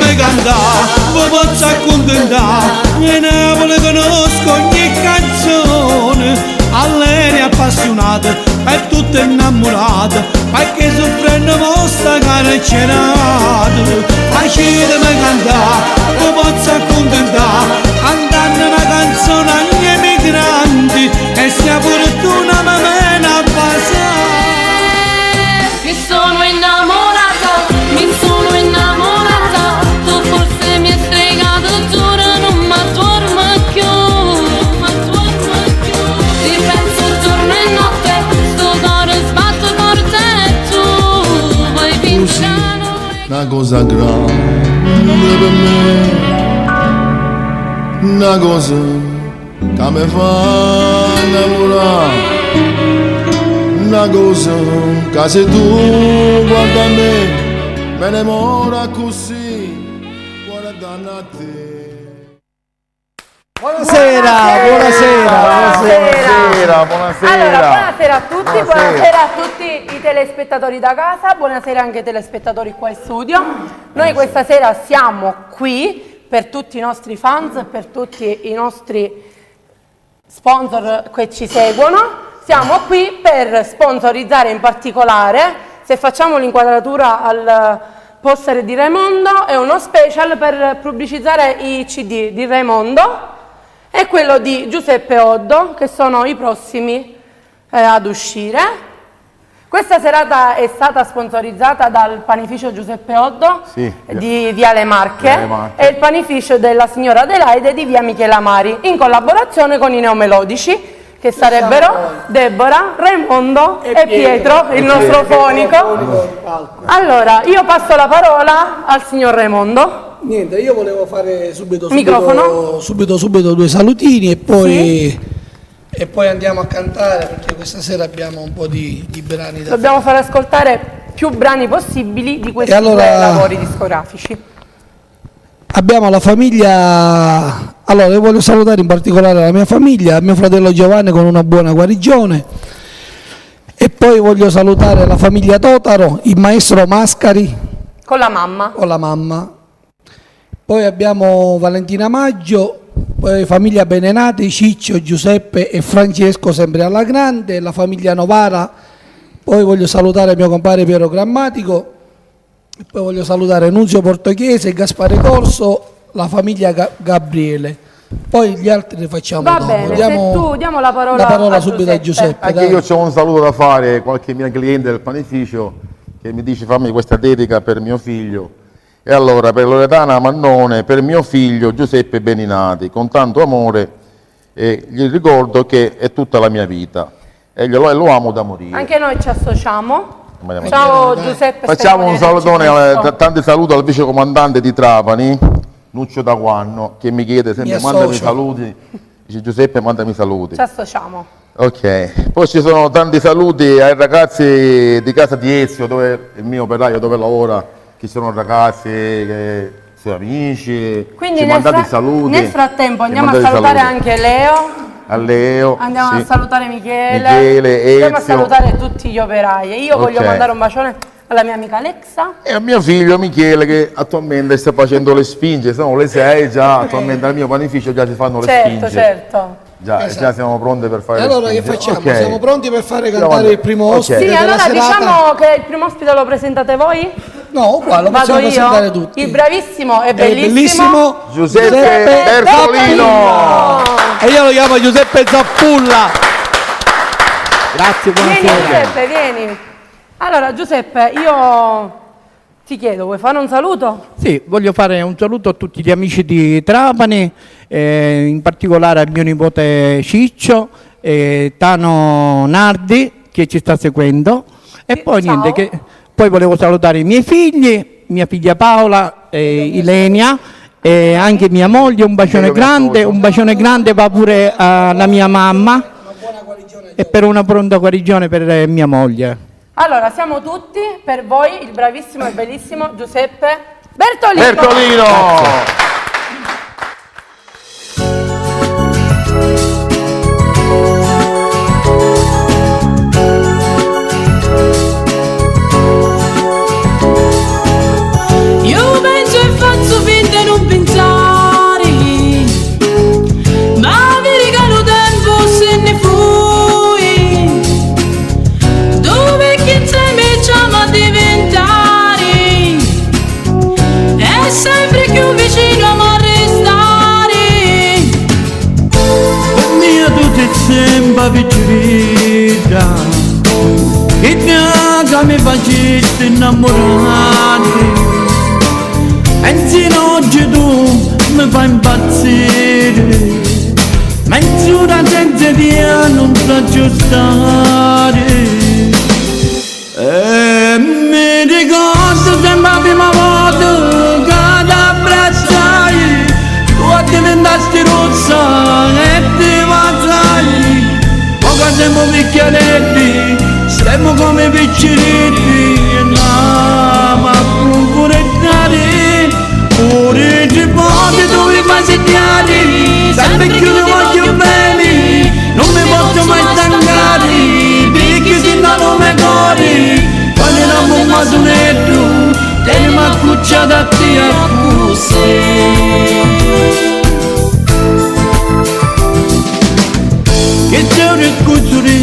mi cantare, vi posso accontentare, e Napoli conosco ogni canzone. A lei è appassionata, è tutta innamorata, perché soffrendo vostra cara c'erato. Lasciatemi cantare, vi posso accontentare, cantando una canzone agli emigranti, e sia fortuna ma meno abbassata. Mi sono innamorata, tu forse mi hai stregato, giuro non mi torno più. Ti penso giorno e notte, sto cuore sbatte forte e tu vuoi vincere. Una cosa grande per me, una cosa che mi fa innamorare, una cosa che se tu guarda me innamora così, guardando a te. Buonasera. Allora, buonasera a tutti, buonasera a tutti i telespettatori da casa, buonasera anche ai telespettatori qua in studio. Noi questa sera siamo qui per tutti i nostri fans, per tutti i nostri sponsor che ci seguono. Siamo qui per sponsorizzare in particolare, se facciamo l'inquadratura al poster di Raimondo, è uno special per pubblicizzare i CD di Raimondo e quello di Giuseppe Oddo, che sono i prossimi ad uscire. Questa serata è stata sponsorizzata dal panificio Giuseppe Oddo di Viale Marche e il panificio della signora Adelaide di via Michela Mari, in collaborazione con i neomelodici, che sarebbero Deborah, Raimondo e Pietro, il nostro fonico. Allora, io passo la parola al signor Raimondo. Niente, io volevo fare subito due salutini e poi andiamo a cantare, perché questa sera abbiamo un po' di brani da Dobbiamo far ascoltare più brani possibili di questi due lavori discografici. Abbiamo la famiglia, allora io voglio salutare in particolare la mia famiglia, mio fratello Giovanni con una buona guarigione, e poi voglio salutare la famiglia Totaro, il maestro Mascari con la mamma. Poi abbiamo Valentina Maggio, poi famiglia Benenati, Ciccio, Giuseppe e Francesco sempre alla grande, la famiglia Novara. Poi voglio salutare mio compare Piero Grammatico, e poi voglio salutare Nunzio Portoghese, Gaspare Corso, la famiglia Gabriele. Poi gli altri li facciamo dopo. Bene, diamo la parola subito a Giuseppe. Anche io ho un saluto da fare, qualche mia cliente del panificio che mi dice fammi questa dedica per mio figlio. E allora per Loredana Mannone, per mio figlio Giuseppe Beninati, con tanto amore, e gli ricordo che è tutta la mia vita e lo amo da morire. Anche noi ci associamo. Ciao Giuseppe. Facciamo un salutone, tanti saluti al vicecomandante di Trapani, Nuccio Daguanno, che mi chiede sempre mandami saluti. Dice Giuseppe mandami saluti. Ci associamo. Ok, poi ci sono tanti saluti ai ragazzi di casa di Ezio, dove il mio operaio dove lavora. Ci sono ragazzi che sono amici, quindi ci mandate saluti. Nel frattempo andiamo a salutare anche Leo. A Leo. Andiamo a salutare Michele, Ezio. andiamo a salutare tutti gli operai. Io voglio mandare un bacione alla mia amica Alexa. E a mio figlio Michele, che attualmente sta facendo le spinge, sono le 6 già, attualmente al mio panificio già si fanno le spinge. Certo. Già siamo pronti per fare. E allora che facciamo? Siamo pronti per fare cantare il primo ospite? Sì, allora diciamo che il primo ospite lo presentate voi? No, qua lo possiamo presentare tutti. Il bravissimo e bellissimo Giuseppe Bertolino. E io lo chiamo Giuseppe Zappulla. Grazie, buonasera. Vieni Giuseppe, vieni. Allora Giuseppe, io ti chiedo, vuoi fare un saluto? Sì, voglio fare un saluto a tutti gli amici di Trapani, in particolare a mio nipote Ciccio, Tano Nardi che ci sta seguendo, e poi niente, poi volevo salutare i miei figli, mia figlia Paola, Ilenia, e anche mia moglie. Un bacione grande va pure alla mia mamma, e per una pronta guarigione per mia moglie. Allora, siamo tutti per voi, il bravissimo e bellissimo Giuseppe Bertolino. Io penso e faccio sempre più vicino a restare. Per mia tu sei sempre vigilita, che che mi facesti innamorare. E insieme oggi tu mi fai impazzire, ma in una senza via non so stare. E mi ricordo sempre la prima volta che ti abbracciai, tu diventasti rossa e ti baciai. Ora siamo picchieretti, stiamo come picciretti, e andiamo a concorrettare. Ora ci porti dove fai segnare, sempre più ti voglio bene, non mi posso mai stancare, perché se no non mi cuore. Quando eravamo un masonetto, teniamo accucciato a te a così. Che c'è un ricucciore,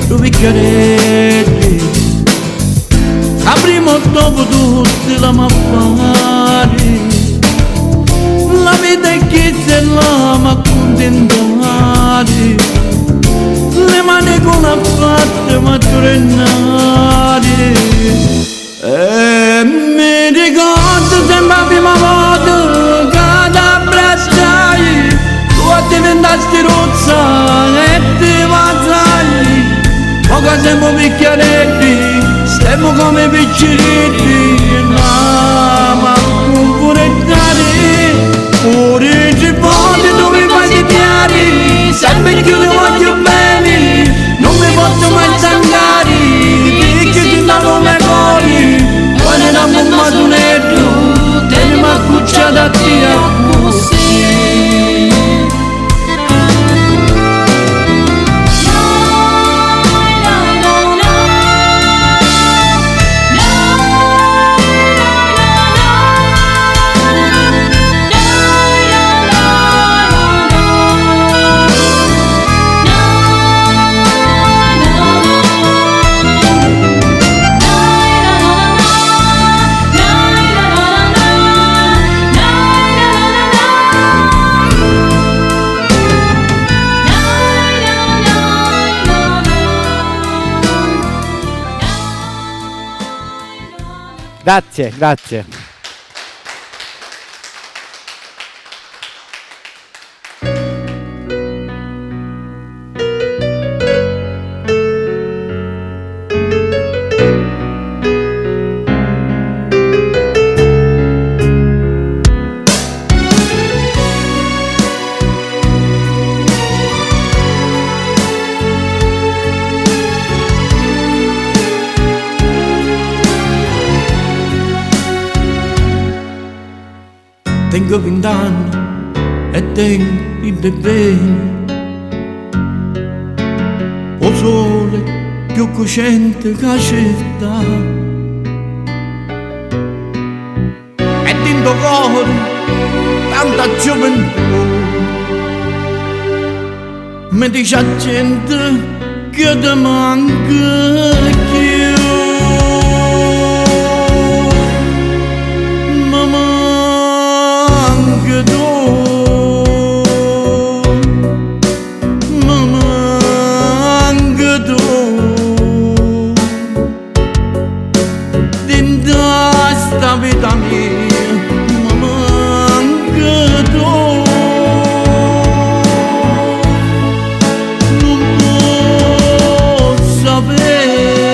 tu picchieretti, a prima o dopo tutti la ma fare. La vita è che se la ma accontentare, le mani con la fatta ma tornare. E mi ricordo sempre la prima volta che ti abbracciai, tu diventasti rozza e ti baciai. Ora siamo picchieretti, stiamo come picciretti, e andiamo a concorrettare. Ora ci porti dove fai segnare, sempre più ti voglio bene, non mi posso mai stancare, perché se no non mi cuore. Quando eravamo un masonetto, teniamo accucciato a te a così. Grazie, grazie. Tengo 20 anni e tempi bene, o sole più cosciente che la città, e dentro cuore tanta gioventù. Mi dice la gente che ti manca più. Non può sapere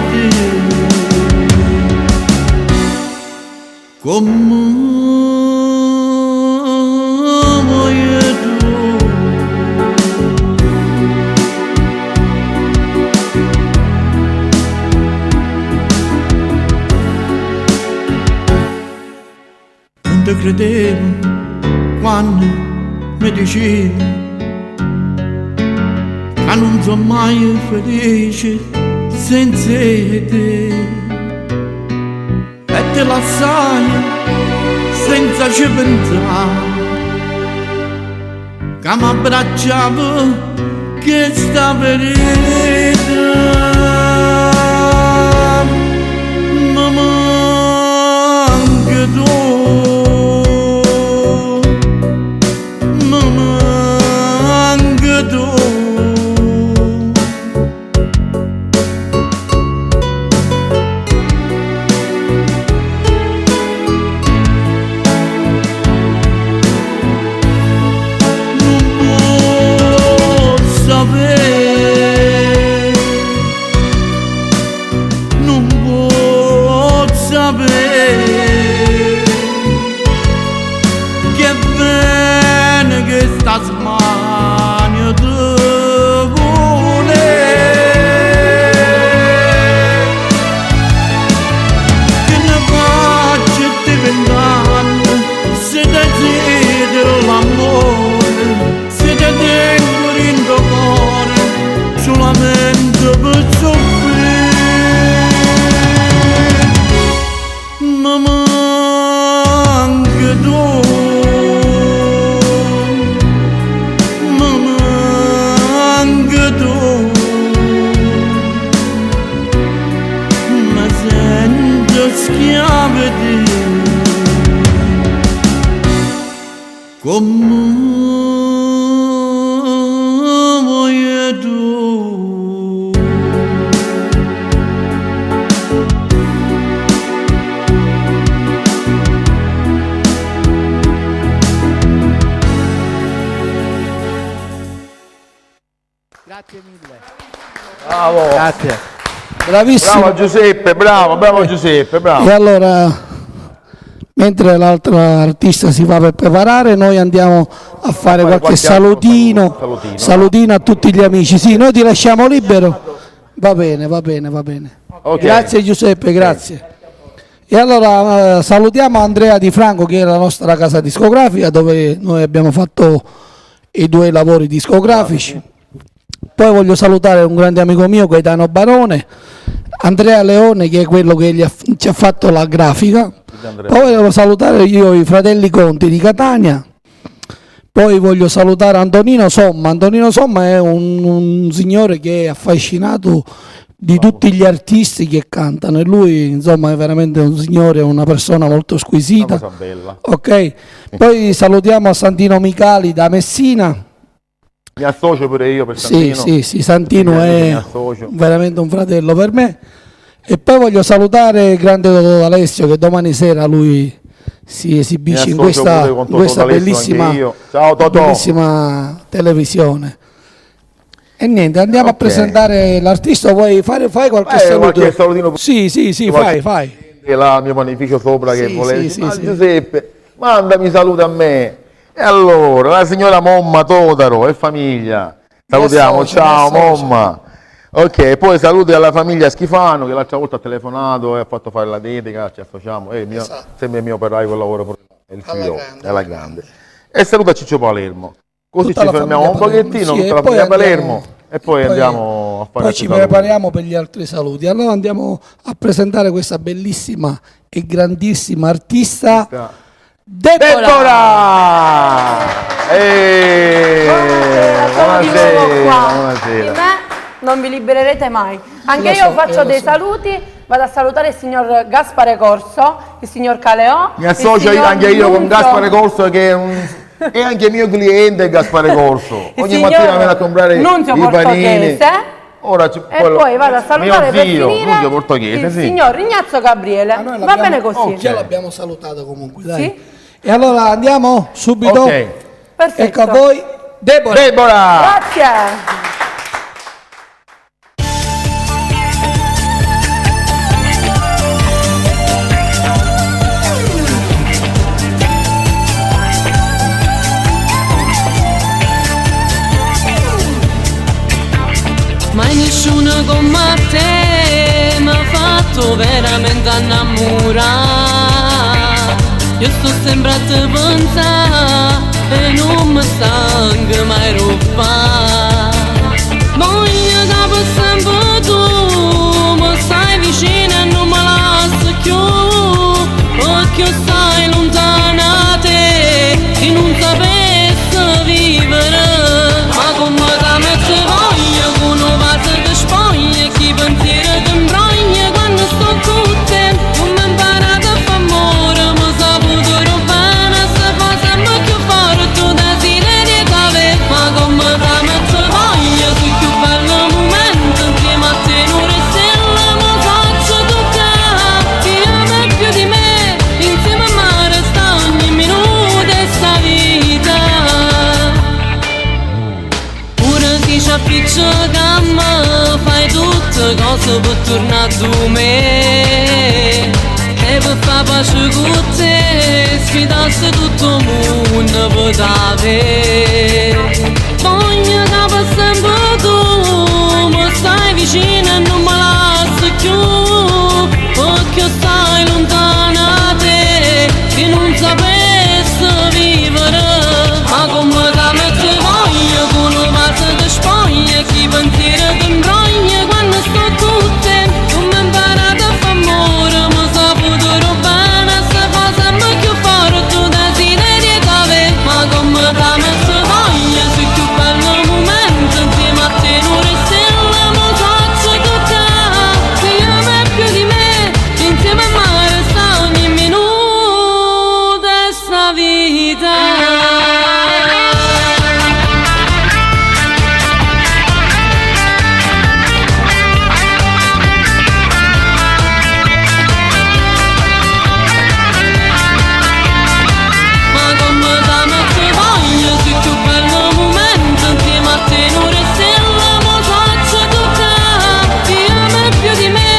vedere come voglio tu. Non te credevo quando mi dicevi che non sono mai felice senza te, e te la sai senza ci pensare che mi abbracciavo che sta verità. Ma manca tu, ma manca tu. Non può sapere che bene che sta smania tu vuole, che ne faccio di 20 anni se desidero l'amore, se te tengo in tuo cuore solamente per soffrire. Ma manca tu, ma manca tu, mi sento schiavo di te, come voglio tu. Grazie mille. Bravo. Grazie. Bravissimo. Bravo Giuseppe, bravo Giuseppe, bravo. E allora, mentre l'altro artista si va per preparare, noi andiamo a fare qualche salutino a tutti gli amici. Sì, noi ti lasciamo libero. Va bene, va bene, va bene. Ok. Grazie Giuseppe, grazie. E allora salutiamo Andrea Di Franco, che è la nostra casa discografica, dove noi abbiamo fatto i 2 lavori discografici. Poi voglio salutare un grande amico mio, Gaetano Barone, Andrea Leone, che è quello che ci ha fatto la grafica. Poi voglio salutare io i fratelli Conti di Catania. Poi voglio salutare Antonino Somma. Antonino Somma è un signore che è affascinato di tutti gli artisti che cantano, e lui insomma è veramente un signore, una persona molto squisita. Una cosa bella. Ok, poi salutiamo a Santino Micali da Messina. Mi associo pure io per Santino. Sì, Santino Mi è associo. veramente un fratello per me. E poi voglio salutare il grande Totò D'Alessio, che domani sera lui si esibisce in Mi associo questa, pure con Totò questa D'Alessio bellissima, anche io. Ciao, Totò. bellissima televisione. E niente, andiamo a Ok. presentare l'artista. Vuoi fare qualche saluto? Qualche salutino. Sì, fai. E là il mio panificio sopra che Sì, volevi. sì, Ma sì. Giuseppe, mandami saluti a me. E allora, la signora Momma Totaro e famiglia. Salutiamo, associo, ciao mi associo. Momma. Ok, poi saluti alla famiglia Schifano, che l'altra volta ha telefonato e ha fatto fare la dedica, ci associamo. Sempre il mio operaio che lavora per il figlio, grande, è la grande. E saluta Ciccio Palermo. Così Tutta ci la fermiamo un famiglia Palermo, pochettino, sì, tutta e la poi famiglia andiamo- Palermo, e poi andiamo a fare Poi altri ci saluti. prepariamo per gli altri saluti. Allora andiamo a presentare questa bellissima e grandissima artista, Deborah! Buonasera, sono di nuovo qua. buonasera. Di me non vi libererete mai. Anche Lo io so, faccio lo dei so. saluti, vado a salutare il signor Gaspare Corso, il signor Caleò. Mi associo il signor anche io con Nunzio, Gaspare Corso, che è anche mio cliente Gaspare Corso. il Ogni signor mattina viene a comprare Nunzio i panini. Portoghese. Ora E poi vado a salutare per mio zio, finire Nunzio Portoghese, il sì. signor Ignazio Gabriele. Va bene così? Già l'abbiamo salutato comunque, dai. Sì? E allora andiamo subito. Ok. Perfetto. Ecco a voi, Deborah. Grazie. io sto sempre a te pensare e non mi stanca mai rubare. Voglio che per sempre tu mi stai vicino e non mi lasci più, perché stai lontana te e non sapessi vivere. Ma come da me te voglio, con un vaso che spoglia, chi pensiero che imbroglia quando sto con te. Non mi imparate a fare amore, ma saputo bene, se fa sempre più forte tu desiderio d'avere. Ma come da me te voglio, sul più bello momento insieme a te non restella, ma faccio toccare. Ti ami più di me, insieme a me resta ogni minuto di sta vita. Pure se ci appiccica me, fai tutte cose per tornare a me. E per far pace con te, sfidassi tutto il mondo per t'avere. Voglio che per sempre tu mi stai vicino e non mi lasci più, perché stai lontana da te e non sapessi vivere. Ma come da me te voglio, con un vaso che spoglia, chi pensiero che imbroglia quando sto con te. Non mi imparate a fare amore, ma saputo bene, se fa sempre più forte tu desiderio d'avere. Ma come da me te voglio, sul più bello momento insieme a te non restella, ma faccio toccare. Ti ami più di me, insieme a me resta ogni minuto di sta vita. Ma come da me te voglio, sul più bello momento insieme a te non restella, ma faccio toccare. Ti ami più di me,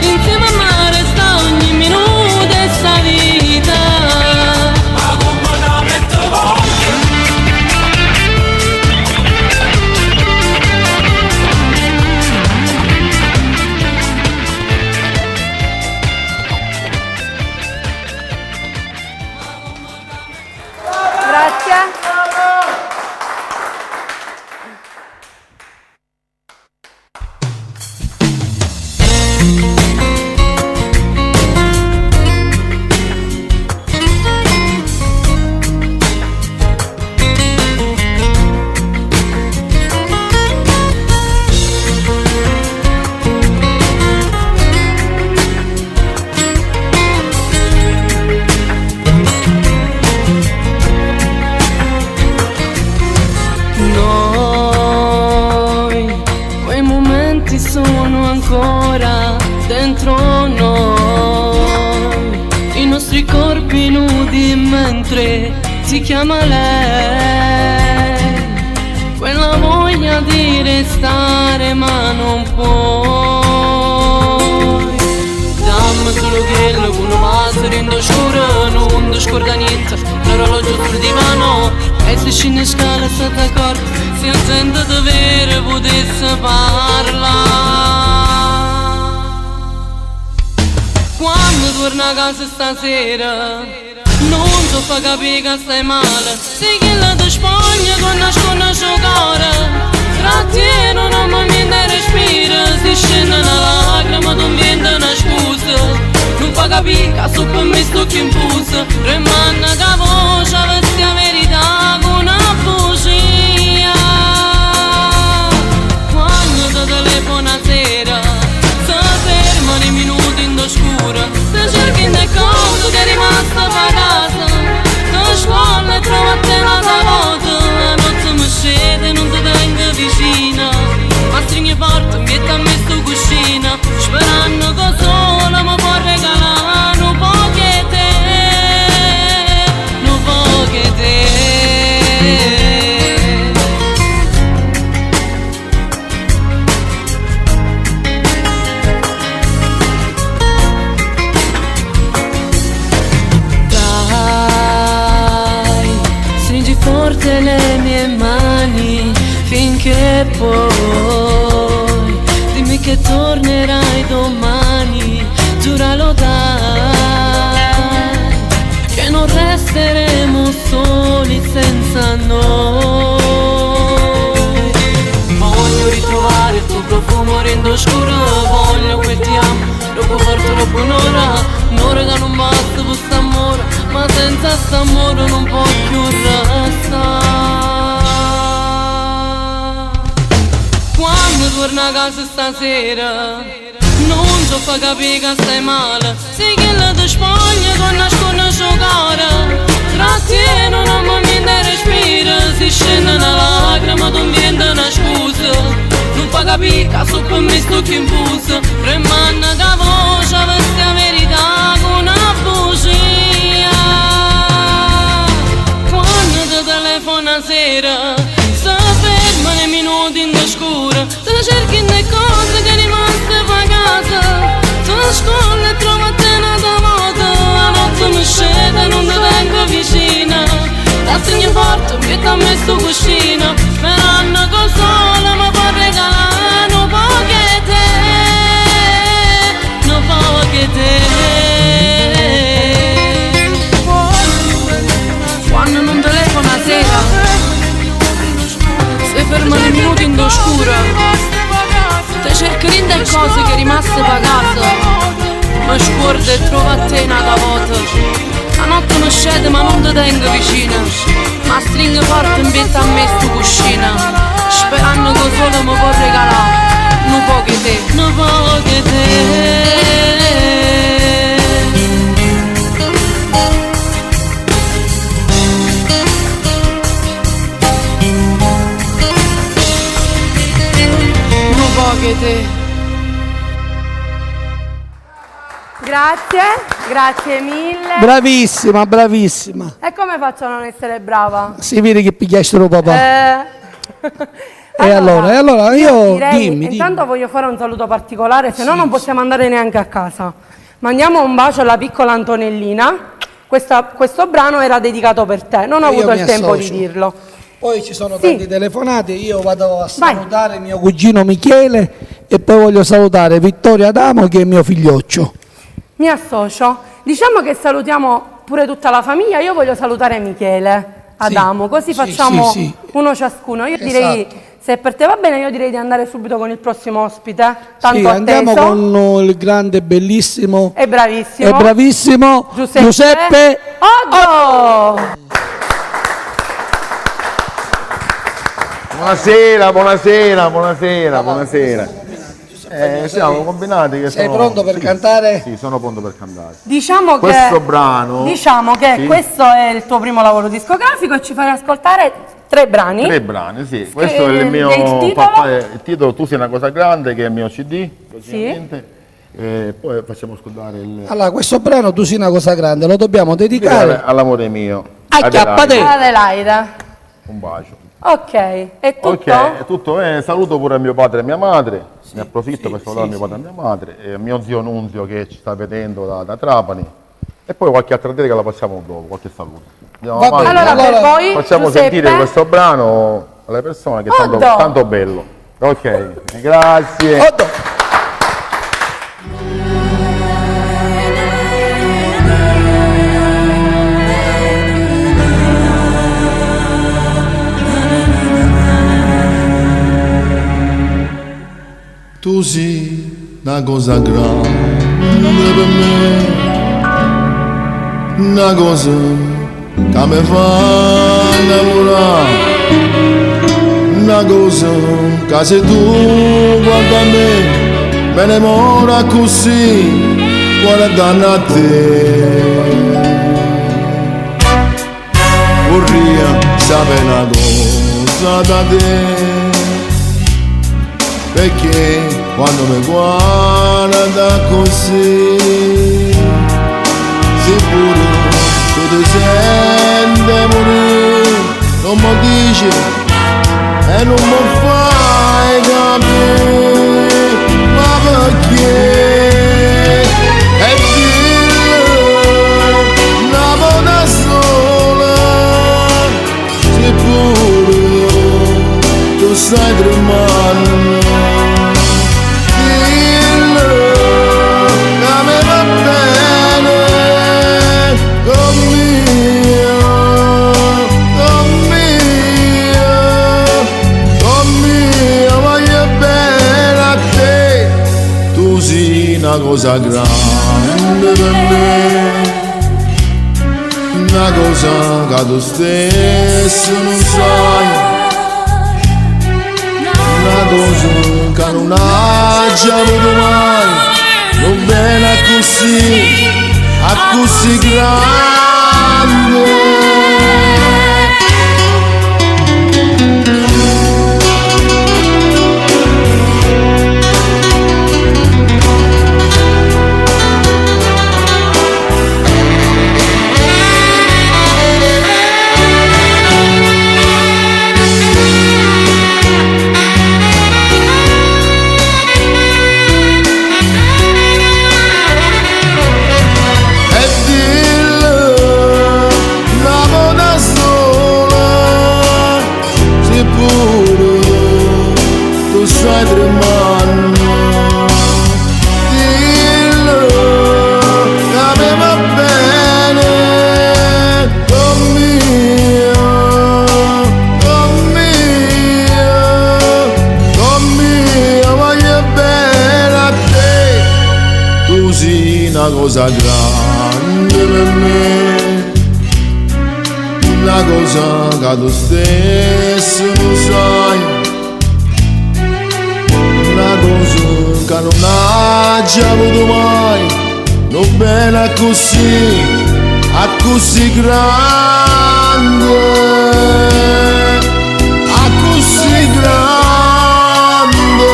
insieme a me resta ogni minuto di sta vita. Ma come da me te voglio. Grazie. Noi, quei momenti sono ancora dentro noi, i nostri corpi nudi mentre ti chiama lei, quella voglia di restare ma non puoi. Dammi solo quello con un vaso in scuro, non ti scorda niente, l'orologio sul divano. E se scende scala sotto accorto, se la gente davvero potesse parlare. Quando torna a casa stasera, non ti fa capire che stai male. Sei che la ti spoglia con nasconde il suo cuore. Trattieno non mi viene respira, si scende una lacrima, non viene una scusa. Non fa capire che su per me sto chi impusa. Rimane che voce avessi la verità con una bugia. Quando ti telefona sera, si fermano i minuti in scura. Se cerchi in cose che è rimasta per casa, ti scuola e trova a te la tua volta. La notte mi scende, non ti tengo vicina, ma stringi forte, mi mette a me sto cuscina, sperando che solo mi può regalare un po' che te, un po' che te. Dai, stringi forte le mie mani finché poi dimmi che tornerai domani, giuralo dai, che non senza noi. Voglio ritrovare il tuo profumo rendo scuro, voglio quel ti amo, troppo forte, troppo un'ora che non basta per st'amore, ma senza st'amore non può più restare. Quando torno a casa stasera non ti fa capire che stai male, sei che la ti spoglia con nasconde giocare. Trattieno un momento e respira, si scende una lacrima, tu inventa una scusa. Non fa capire che su per me sto che impusa, premanna che voce veste la verità con una bugia. Quando ti telefona sera, si ferma nei minuti in scura, ti cerchi le cose che rimaste a casa, ti nascondi e trovi a te una moto, la notte mi scende non ti vengo vicina, la segno forte mi ha messo cuscina, sperando che solo mi può regalare un po' che te, un po' che te. Quando non telefona sera, si ferma nei minuti in oscura, ti cerchi rinde cose che rimaste pagate, ma scorda e trova a te una volta. La notte non scende ma non ti tengo vicina, ma stringo forte in vetta a me sto cuscina, sperando che solo mi può regalare un po' che te, un po' che te. Che te. Grazie mille. Bravissima, bravissima. E come faccio a non essere brava? Si vede che pigliassero papà. E allora io dimmi. Intanto voglio fare un saluto particolare, se no non possiamo andare neanche a casa. Mandiamo un bacio alla piccola Antonellina. Questo brano era dedicato per te, non ho avuto il tempo di dirlo. Poi ci sono tante telefonate, io vado a salutare mio cugino Michele e poi voglio salutare Vittorio Adamo che è mio figlioccio. Mi associo. Diciamo che salutiamo pure tutta la famiglia, io voglio salutare Michele Adamo, così facciamo uno ciascuno. Io direi, se per te va bene, io direi di andare subito con il prossimo ospite, tanto atteso. Andiamo con il grande, bellissimo e bravissimo Giuseppe Oddo. Buonasera. Siamo combinati che sei pronto per cantare? Sì, sono pronto per cantare. Diciamo che questo è il tuo primo lavoro discografico e ci fai ascoltare 3 brani. 3 brani, sì. Questo è il mio il titolo Tu sei una cosa grande, che è il mio CD. E poi facciamo ascoltare il... Allora, questo brano Tu sei una cosa grande lo dobbiamo dedicare all'amore mio. Adelaide. Un bacio. Ok, è tutto? Ok, è tutto. Saluto pure mio padre e mia madre, ne approfitto per salutare mio padre e mia madre, e mio zio Nunzio che ci sta vedendo da Trapani, e poi qualche altra dedica la facciamo dopo, qualche saluto. Allora per voi, facciamo Giuseppe, sentire questo brano alle persone che è tanto bello. Ok, grazie. Tu sei una cosa grande per me, una cosa che mi fa innamorare, una cosa che se tu guarda a me ne mora così, guardando a te. Vorrei sapere una cosa da te, perché quando mi guarda così, sicuro tu ti senti morire, non mi dici e non mi fai capire, ma perché? E dillo una volta sola, seppure tu stai tremando. Con cosa grande per me, una cosa che tu stesso non sai, una cosa che non hai già avuto mai, non bene a così grande. Stai tremando, dillo che mi va bene, con mio, voglio bene a te, tu sei una cosa grande per me, una cosa che tu stesso non sai, una cosa che non hai già avuto mai, non bene così grande, così grande,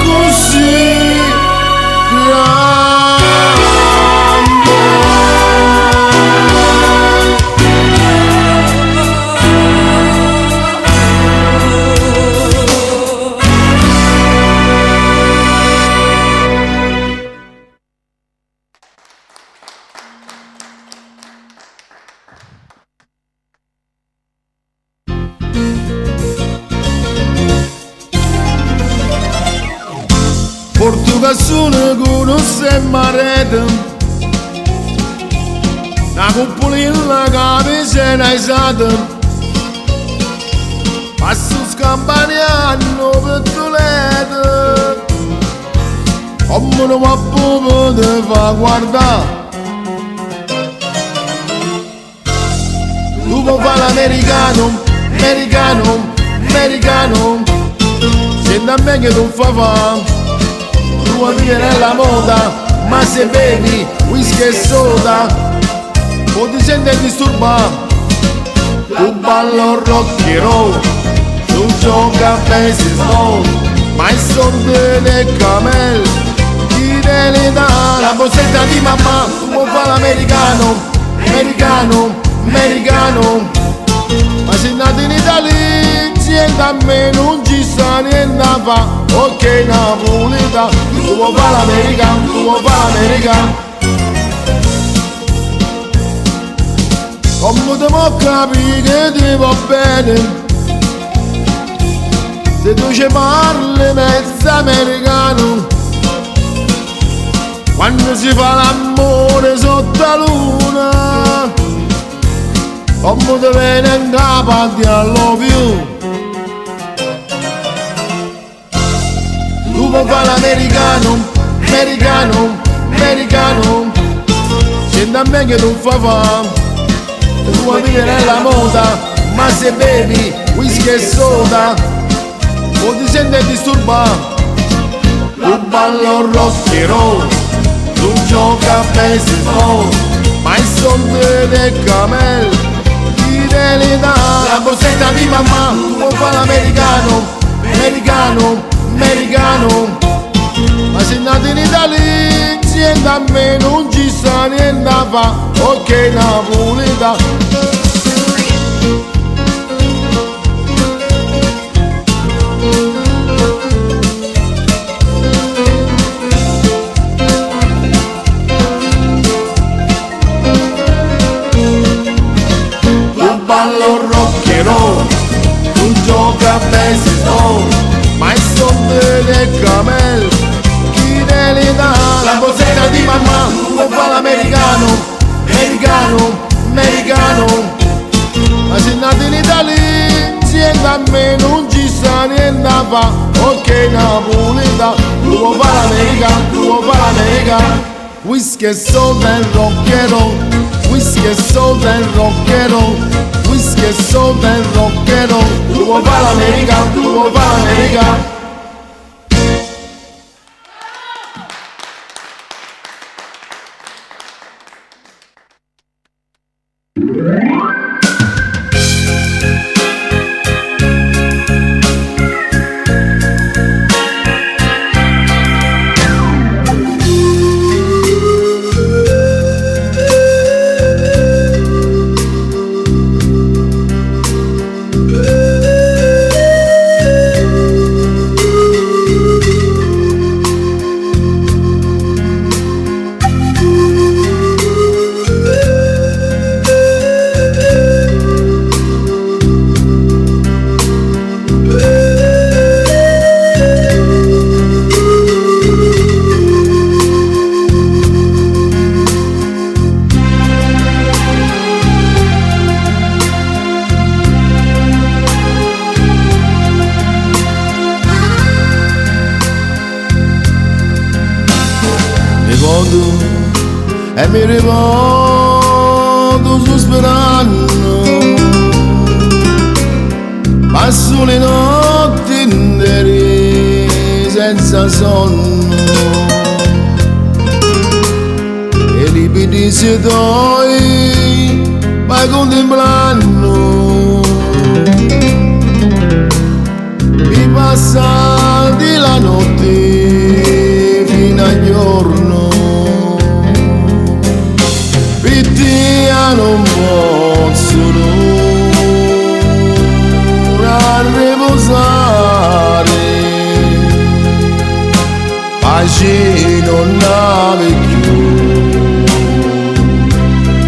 così grande. Portugassone con un semmarete, una cuppolilla che mi se ne esate, passo scampaniano per tulete, come non va te fa guardare, tu puoi fare l'americano, senti a me che tu fa. Tu vuoi vivere nella moda, ma se bevi whisky e soda o ti senti disturbato. Tu ballo rock and roll, tu gioca a baseball, ma i soldi del camel ti te li dà la borsetta di mamma. Tu vuoi fare l'americano, ma sei nato in Italia, a me non ci sta niente da fa, ok napolitano, tu vuoi fare l'americano, come ti può capire che ti va bene, se tu ci parli mezzo americano, quando si fa l'amore sotto la luna, come ti viene in capo a I love you. Tu puoi fare l'americano, senti a me che tu fa, tu vuoi vivere nella moda, ma se bevi whisky e soda o ti senti disturbato. Tu ballo rock and roll, tu gioca a baseball, ma i soldi del camel ti te li dà la borsetta di mamma. Tu vuoi fare l'americano, ma sei nato in Italia, insieme a me non ci sta niente da fa, ok napolitano. Tu ballo rock and roll, tu gioca a baseball, ma i soldi del camel chi te li dà la borsetta di mamma. Tu vuoi fare l'americano, ma sei nato in Italia, insieme a me non ci sta niente da fa, ok napolitano, tu vuoi fare l'America, tu vuoi fare l'America. Whisky e soda e rock and roll, whisky e soda e rock and roll, whisky e soda e rock and roll, tu vuoi fare l'America, tu vuoi fare l'America. E mi ricordo sospirando, passo le notti intere senza sonno e li pidi se toi vai contemplando, mi passati la notte fino al giorno. Non posso non riposare, pace non ave più,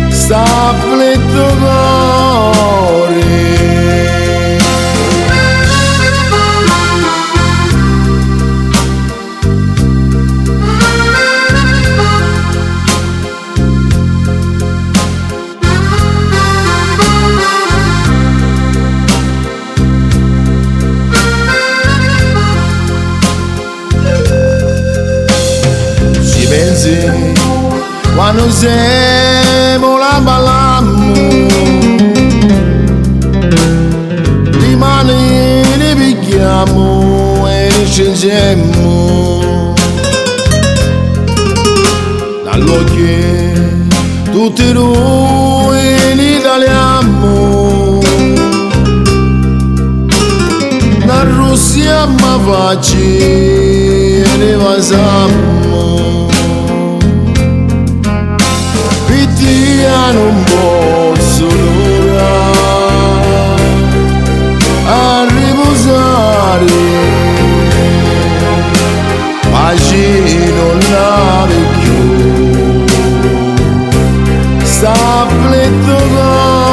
sta afflitto cuore. Quando siamo la ballammo, le mani le picchiamo e le scendiamo, dall'occhio tutti noi in italiano, la Russia ma facci e ne vasiamo. Non posso a riposare, pace non ave più, sta afflitto cuore.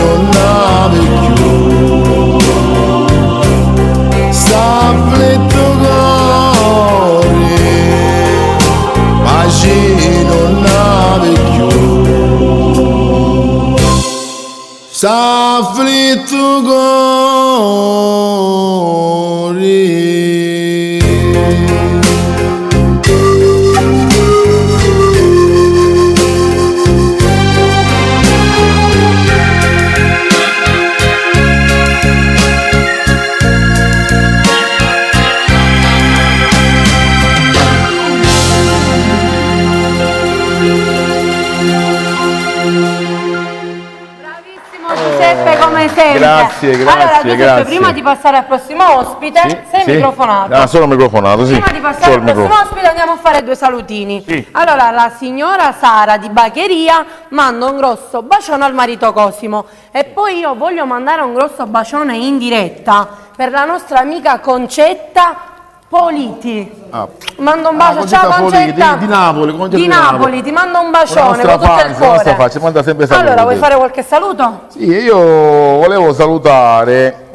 Non ave più, sta afflitto cuore, pace non ave più, sta afflitto cuore. Giuseppe come sempre. Grazie, Allora Giuseppe, grazie. prima di passare al prossimo ospite, sei microfonato. Ah, sono microfonato, sì. Prima di passare Solo al il prossimo microfono. ospite andiamo a fare due salutini. Sì. Allora la signora Sara di Bagheria manda un grosso bacione al marito Cosimo e poi io voglio mandare un grosso bacione in diretta per la nostra amica Concetta Politi. Mando un bacio, ciao Concetta. Di Napoli, Concetta Di Napoli, ti mando un bacione con tutto il nostra cuore. faccia, manda sempre saluti. Allora, vuoi fare qualche saluto? Sì, io volevo salutare,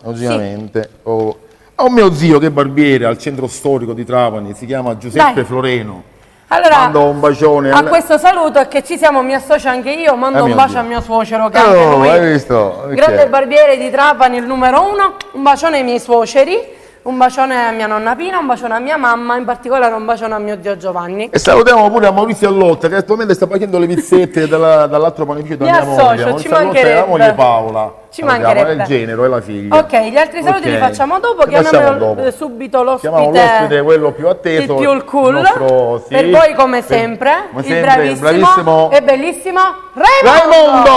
logicamente, ho un mio zio che è barbiere al centro storico di Trapani, si chiama Giuseppe Dai. Floreno. Allora, Mando un bacione a questo saluto e che ci siamo, mi associo anche io, mando un mio bacio Dio. a mio suocero che anche lui, hai visto? Ok. grande barbiere di Trapani, il numero 1, un bacione ai miei suoceri, un bacione a mia nonna Pina, un bacione a mia mamma, in particolare un bacione a mio zio Giovanni. E salutiamo pure a Maurizio Allotta che attualmente sta facendo le pizzette dall'altro panificio da Mi mia associo, moglie. ci Maurizio Allotta e la moglie mancherebbe. Paola. Ci Salutiamo, mancherebbe. è il genero, è la figlia. Ok, gli altri saluti li Ok. facciamo dopo, Li facciamo chiamiamo dopo. subito Chiamiamo l'ospite, l'ospite, quello più atteso, il più il cool, il nostro, sì. per voi come sempre, Come il sempre, bravissimo e bellissimo Raimondo!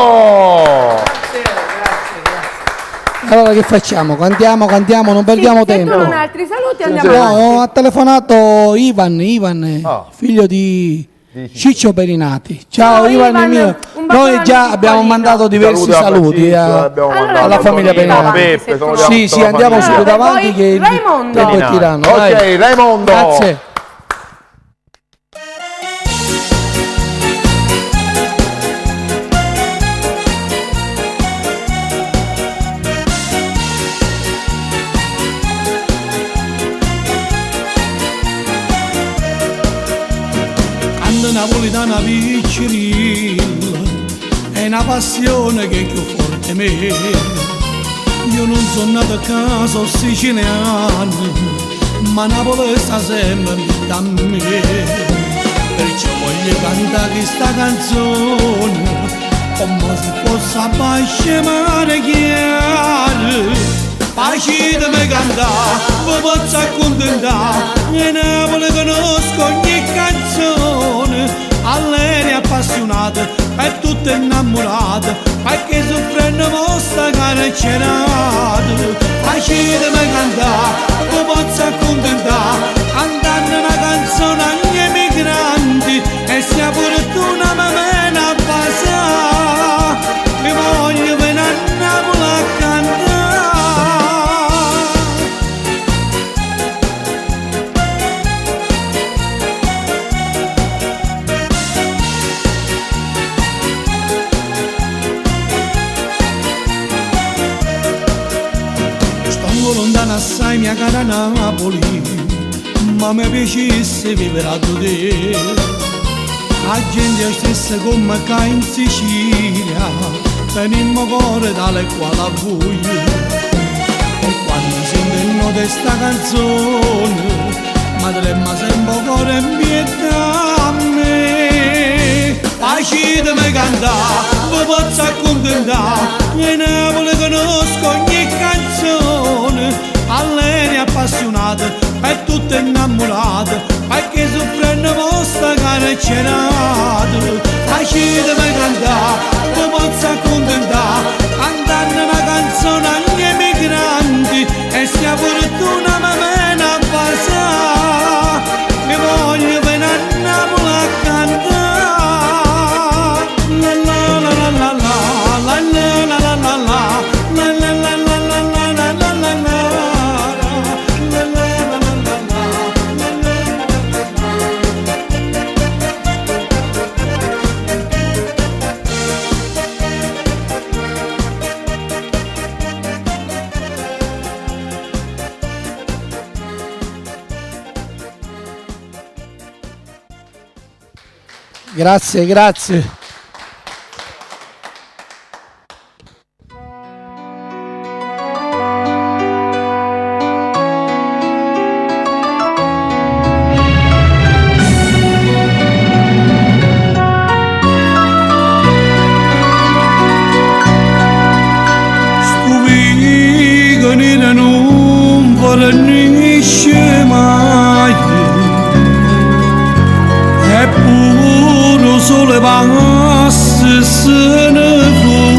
Allora che facciamo? Cantiamo, non perdiamo Se tu tempo. non hai altri saluti andiamo sì. avanti. No, ha telefonato Ivan, Ah. figlio di Dici. Ciccio Perinati. Ciao, Ciao, Ivan, Ivan, mio. un bacione Noi già al abbiamo piccolino. mandato diversi Saluti a saluti Francesco, abbiamo Allora, mandato alla andiamo famiglia subito Perinati. avanti, Peppe, se tu salutiamo Sì, tutta sì, la andiamo famiglia. subito Allora, avanti poi che Raimondo. tempo è tiranno. Dai. Ok, Raimondo! Grazie. Quando napolitana piccerilla è una passione che è più forte me. Io non sono nato a caso siciliano, ma Napoli sta sempre da me. Perciò voglio cantare questa canzone come se fosse a pace mare chiaro. Pace da me cantare, vi posso accontentare, e Napoli conosco ogni canzone. A lei è appassionata, per tutte innamorata, perché soffrendo vostra carcerata. Pace da me cantare, vi posso accontentare, cantando una canzone agli emigranti, e sia pure tu una mamena a passare, mi voglio venire a Napoli a cantare. Sto lontano assai mia cara Napoli, ma mi piacesse vivere a te. La gente è stessa come qua in Sicilia, tenimmo cuore tale quale a voi. E quando sentono questa canzone, ma trema sempre il cuore in pietà a me. Pace da me cantare, vi posso accontentare, e Napoli conosco ogni canzone. A lei è appassionata, per tutte innamorata, perché soffrendo vostra carcerata. Pace da me cantare, vi posso accontentare, cantando una canzone agli emigranti, e sia pure tu una mamena a passare, mi voglio venire a Napoli a cantare. La la la la la la, la la la la la la, la la la la la la la la la la. Grazie, grazie. Stuvigano non fornisce mai, e pure sole passa se ne va.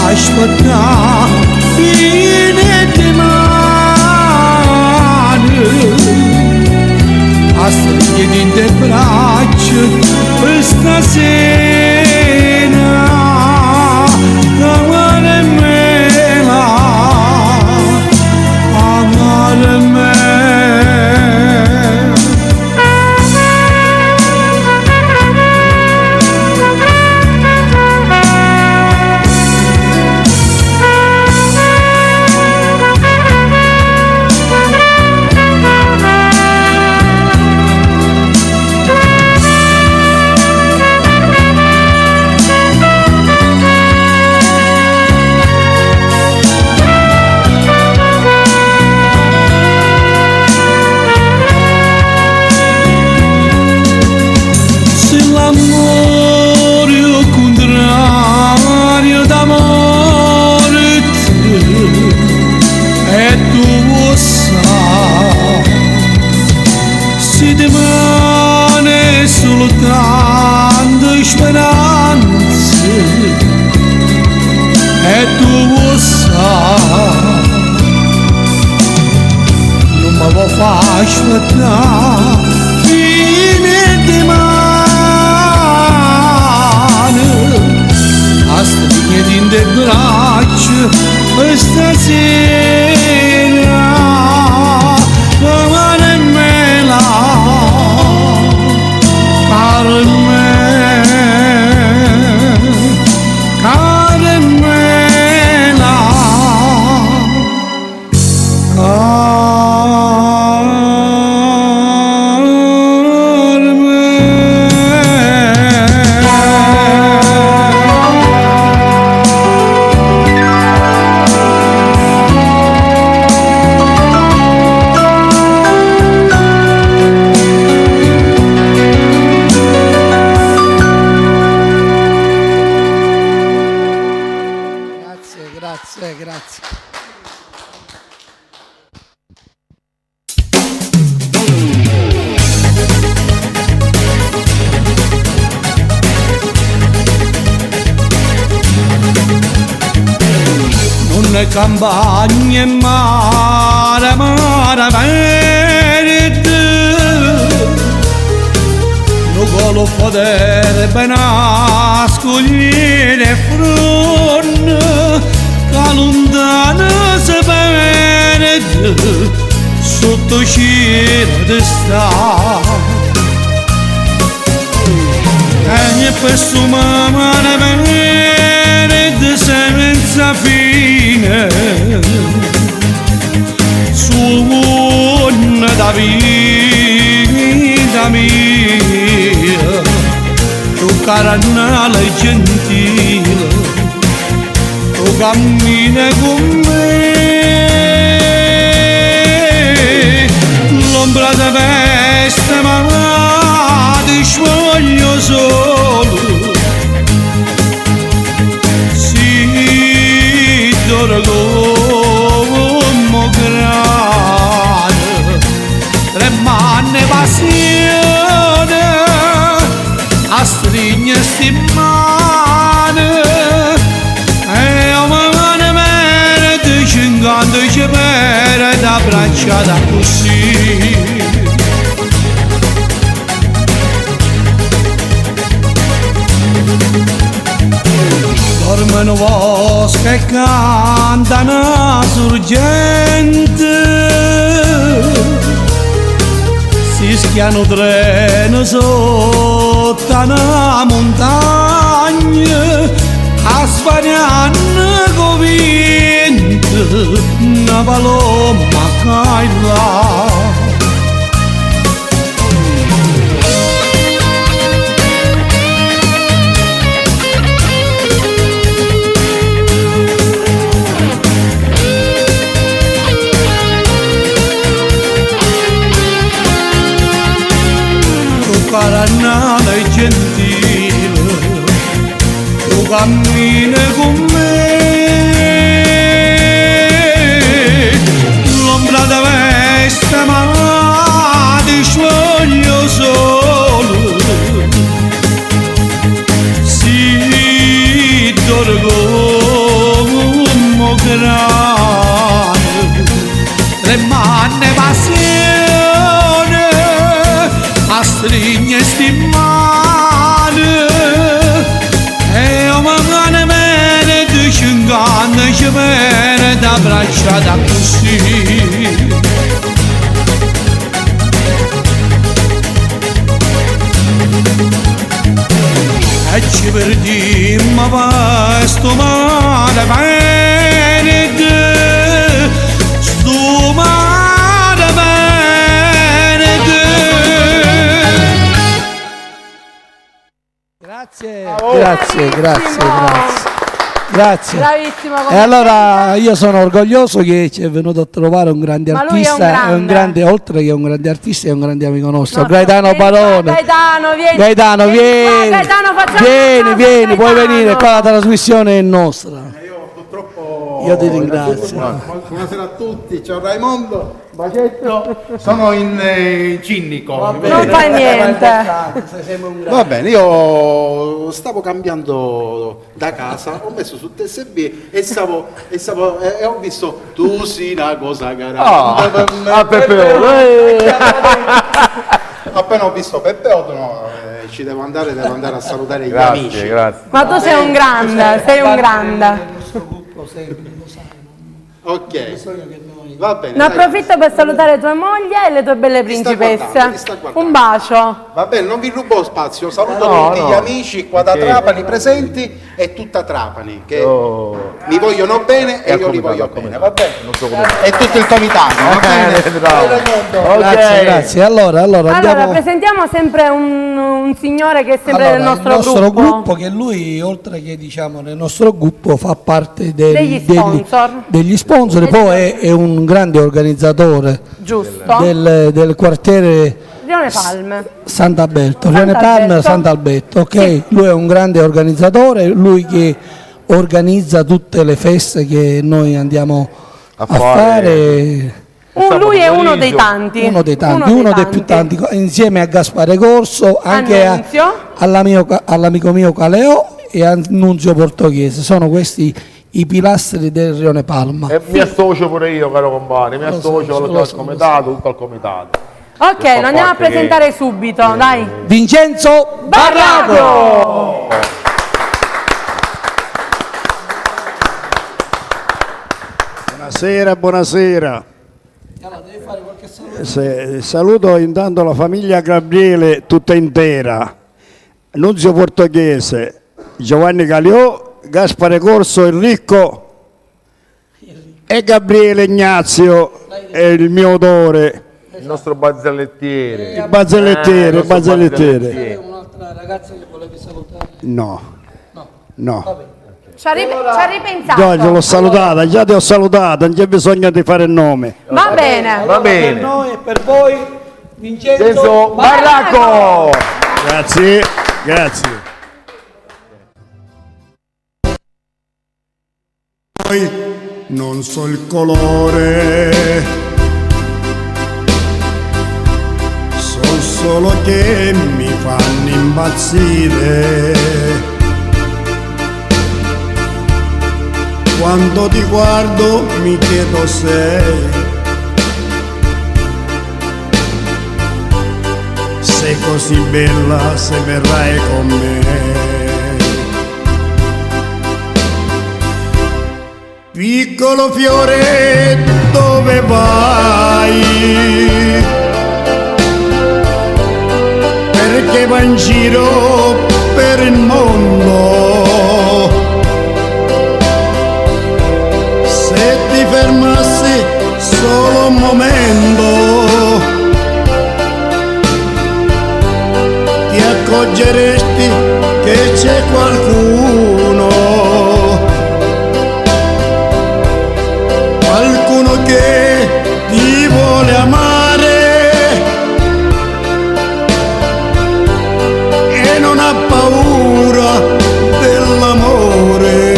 aspettare fine di mano a stringere in te braccia questa sera amare me amare me. Soltanto speranze e tu vuoi sai non mi vuoi far aspettare fine di mano a stringere in te braccia questa sera amare me la Grazie. Non è campagna e mare, mare verde, non vuole potere ben scogliere fronte, che lontana si perde sotto cielo di sta. E questo mare verde senza fine, suona da vita mia, tu carnale gentile, tu cammina con me, l'ombra di veste ma ti sfoglio solo, si dorgomo grande, tremane passione, a stringe sti mani, e umane mere di 50 cepere da bracciata così. Dormono boschi e cantano sorgente, si schiano treni sotto una montagna, a sbagliano con vento, una paloma cai là. Carnale gentile, tu cammini con me, l'ombra di veste ma ti sfoglio solo, si dorgo grande, tre manne passione, a strigne sti mani, e o mangane mene di 50 ci viene da bracciata così. E ci perdimmo questo mare venite, sto mare venite. Grazie. Bravissimo. E allora io sono orgoglioso che ci è venuto a trovare un grande Ma lui è un artista, grande. oltre che un grande artista, è un grande amico nostro, No, Gaetano vieni qua, Barone. Gaetano, vieni. Gaetano, Vieni qua, vieni, Gaetano, facciamo un applauso a vieni, puoi Gaetano. venire, qua la trasmissione è nostra. Io purtroppo... Io ti ringrazio. Buonasera a tutti, ciao Raimondo, bacetto. Sono in cinnico. Non fa niente. Va bene, io stavo cambiando da casa, ho messo su TSB e ho visto tu sei una cosa grande. Appena ho visto Peppe Otto, ci devo andare a salutare gli amici. Grazie. Ma tu sei un grande, sei un grande. Ok, va bene. Ne dai. approfitto per salutare tua moglie e le tue belle Ti sta principesse. guardando, ti sta guardando. Un bacio. Va bene, non vi rubo spazio, saluto tutti gli amici qua da Trapani presenti e tutta Trapani che mi vogliono bene e io li voglio bene, va bene? E tutto il Comitano, va bene? Grazie. Allora andiamo. Presentiamo sempre un signore che è sempre Allora, del nostro, il nostro gruppo, che lui, oltre che diciamo nel nostro gruppo, fa parte Degli sponsor. degli sponsor, e poi è un grande organizzatore Giusto. del quartiere Rione Palme. Sant'Alberto, Rione Palme, Sant'Alberto, ok? Sì. Lui è un grande organizzatore, lui che organizza tutte le feste che noi andiamo a fare. Lui è uno dei tanti. Uno dei più tanti, insieme a Gaspare Corso, anche Annunzio. all'amico mio Caleo e a Nunzio Portoghese. Sono questi i pilastri del Rione Palma. E mi associo pure io, caro compare, mi associo al comitato, tutto al comitato. Ok, Che fa lo andiamo a parte che- presentare subito, dai. Vincenzo Barraco! Buonasera. Saluto intanto la famiglia Gabriele tutta intera, Nunzio Portoghese, Giovanni Caliò, Gaspare Corso Enrico e Gabriele Ignazio e il mio odore, Il nostro bazzellettiere. il bazzellettiere, nostro bazzellettiere. Un'altra ragazza che volevi salutare. No. Ci ha ripensato. Giorgio l'ho salutata, già ti ho salutata, non c'è bisogno di fare il nome. Va bene. Va Per bene. noi e per voi, Vincenzo Vincenzo Barraco! Grazie. Poi non so il colore, so solo che mi fanno impazzire. Quando ti guardo mi chiedo se sei così bella, se verrai con me. Piccolo fiore, dove vai? Perché va in giro per il mondo? Se ti fermassi solo un momento, ti accorgeresti che c'è qualcuno che ti vuole amare e non ha paura dell'amore.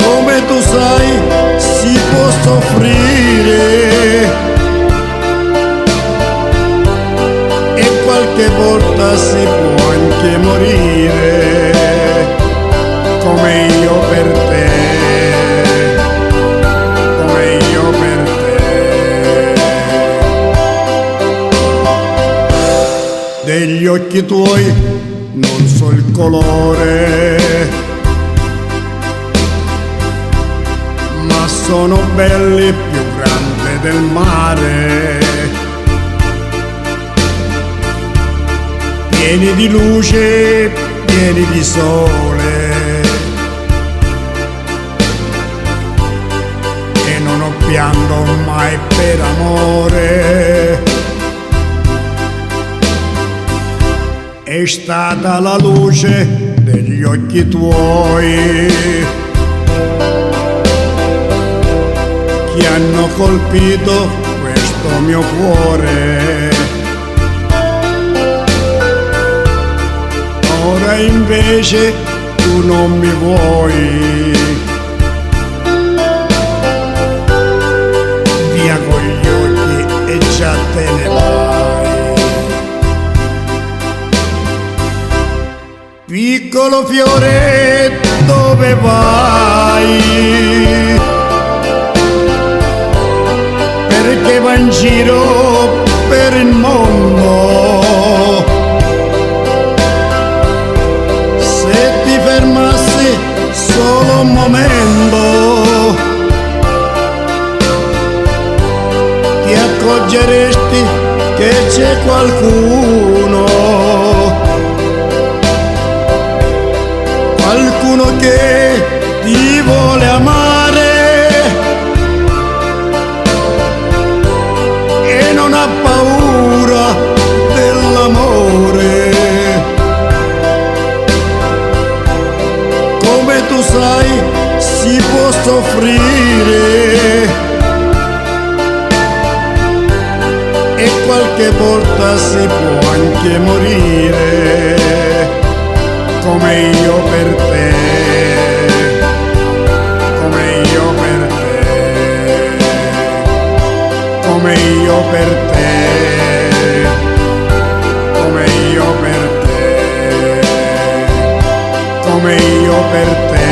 Come tu sai, si può soffrire e qualche volta si può anche morire. Con come io per te, come io per te. Degli occhi tuoi non so il colore, ma sono belli, più grandi del mare, pieni di luce, pieni di sole, e non ho pianto mai per amore. È stata la luce degli occhi tuoi che hanno colpito questo mio cuore. Ora invece tu non mi vuoi, via con gli occhi e già te ne vai. Piccolo fiore, dove vai? Perché va in giro per il mondo? Se ti fermassi solo un momento, ti accorgeresti che c'è qualcuno che ti vuole amare e non ha paura dell'amore. Come tu sai, si può soffrire e qualche volta si può anche morire, come io per te, come io per te, come io per te, come io per te, come io per te,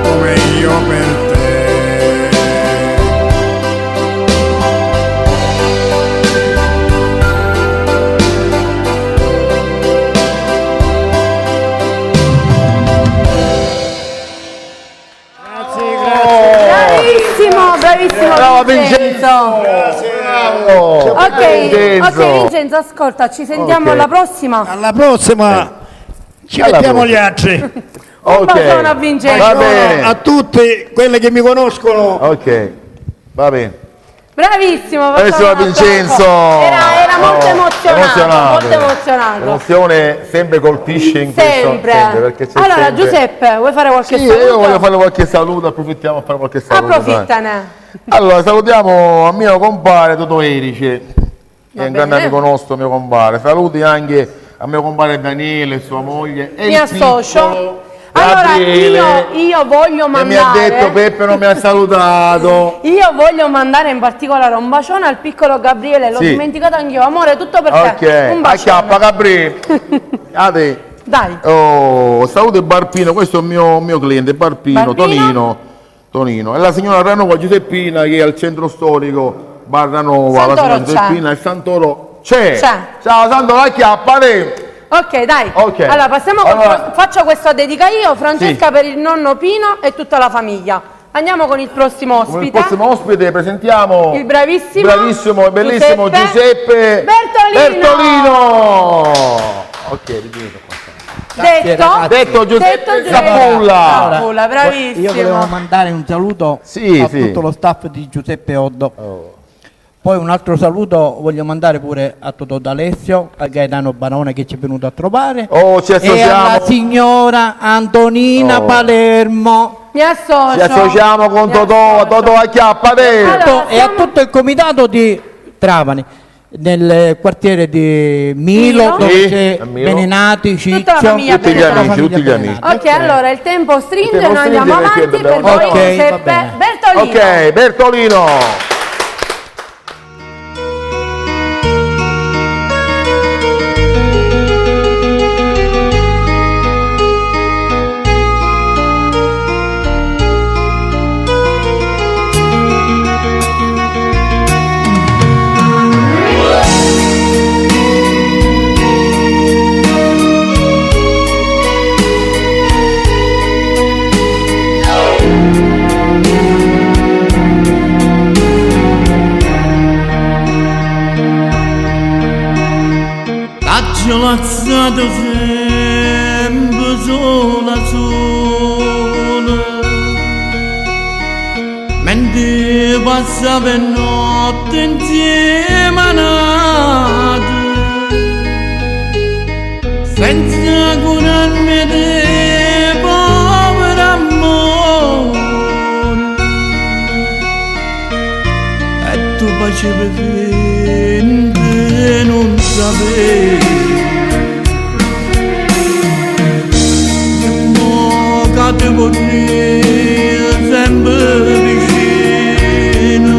come io per te. Bravissimo Bravo Vincenzo. Ok, Vincenzo, ascolta, ci sentiamo Ok. alla prossima. Alla prossima ci Alla mettiamo gli prossima. altri. Un bacione a Vincenzo. Va bene. A tutti quelli che mi conoscono. Ok, va bene. Bravissimo, Bravissimo facciamo un Vincenzo. applauso. Era molto Oh, emozionato, molto emozionato. L'emozione sempre colpisce in Sempre. questo, perché c'è Allora, sempre... Giuseppe, vuoi fare qualche Sì, saluto? io voglio fare qualche saluto, approfittiamo a fare qualche saluto. dai. Approfittane. Allora, salutiamo a mio compare Toto Erice, che è un grande bene. amico nostro, mio compare. Saluti anche a mio compare Daniele, sua moglie. E Mi il associo. piccolo Allora, Gabriele, io voglio che mi ha mandare... detto Peppe non mi ha salutato. Io voglio mandare in particolare un bacione al piccolo Gabriele, l'ho Sì. dimenticato anch'io, amore, tutto per te. Un Ok, acchiappa bacione. Gabriele. A te. Dai. Oh, saluto Barpino, questo è il mio cliente, Barpino, Barpino? Tonino. E la signora Ranova Giuseppina che è al centro storico Barranova, la Santoro signora Giuseppina e Santoro c'è. C'è. Ciao Santoro, acchiappa te. Ok, dai. Ok. Allora, passiamo Allora- faccio questa dedica io, Francesca Sì. per il nonno Pino e tutta la famiglia. Andiamo con il prossimo Come il ospite. prossimo ospite presentiamo Il bravissimo e bellissimo Giuseppe Bertolino. Ok, ripeto qua. Detto Giuseppe Zappulla. Zappulla, bravissimo. Io volevo mandare un saluto Sì, a sì. tutto lo staff di Giuseppe Oddo. Poi un altro saluto voglio mandare pure a Totò D'Alessio, a Gaetano Barone che ci è venuto a trovare. Oh, ci E alla associamo. signora Antonina Oh. Palermo Mi associo. Ci associamo con Mi Totò, associo. Totò acchiappa te. Allora, e a tutto il comitato di Trapani, nel quartiere di Milo, Milo. dove Sì, c'è a Milo. Benenati, Ciccio, Tutta la famiglia Tutti gli Benenati. amici, tutti gli amici. Ok, allora il tempo stringe, Il tempo noi andiamo stringe perché avanti per dobbiamo- voi Ok, va Giuseppe bene. Bertolino. Ok, Bertolino. ci lazzato sempre sola sola, mentre passa per notte insieme a nato, senza curarmi di povero amore, e tu facevi finta di non sapere. Mo che ti vorrei sempre vicino,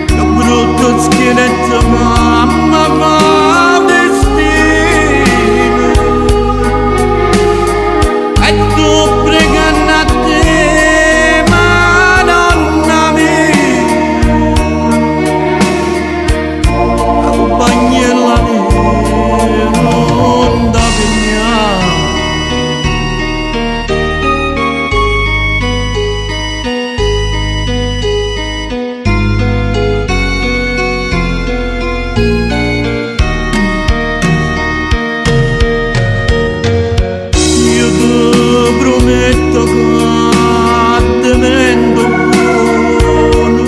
che brutto scheletto mamma fa destino, e tu pregando a te Madonna mia, accompagnella mia non da pigliare. Io ti prometto che ti vendo buono,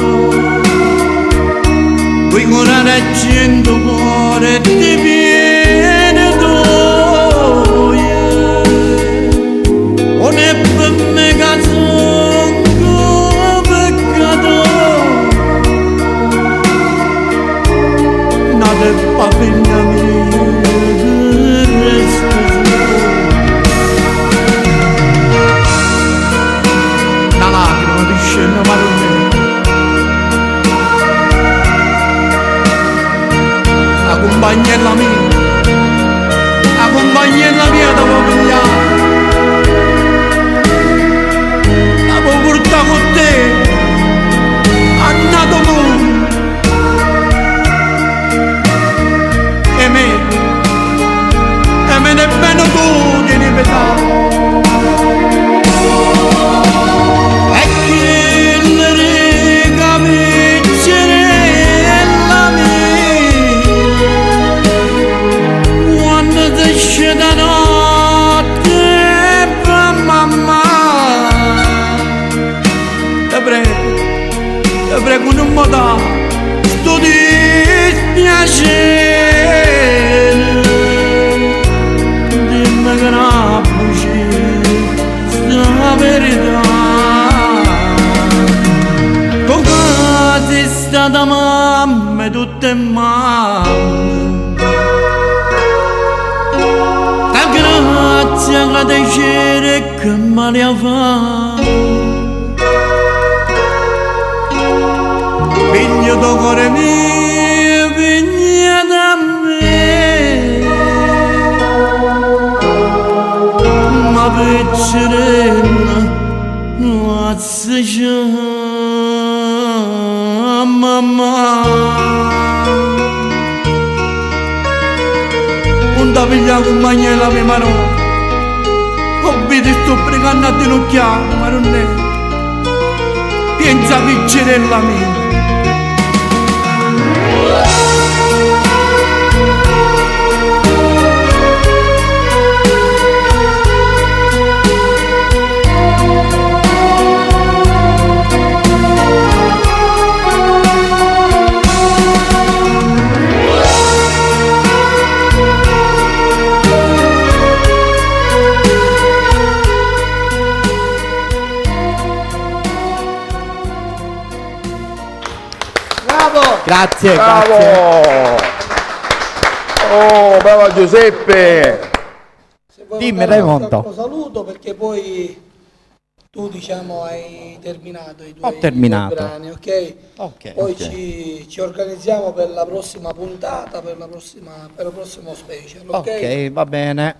puoi curare a 100 cuore e ti viene gioia, non è per me che sono peccato, non è per figlia mia che resto solo. La lacrima ti scende ma non è, la compagnella mia devo pigliare, la può portare con te a nato mondo, e me nemmeno tu tieni pesato. Da notte per mamma, te prego non mi dà sto dispiacere, dimmi che non bugie sta verità, tu che sei stata mamma e tutte mamme, grazie a piacere che male a fa, figlio do cuore mio, figlia da me, ma piccerella non si chiama mamma. Non da pigliare compagnella mia ma no, sto pregando a denocchiare ma non è, pensa piccerella mia. Grazie, Bravo! grazie. Oh, bravo Giuseppe! Se vuoi Dimmi, mandare Raimondo. Lo saluto perché poi tu diciamo hai terminato i tuoi Ho terminato. brani, ok? Ok. Poi ok. ci organizziamo per la prossima puntata, per il prossimo special, ok? Ok, va bene.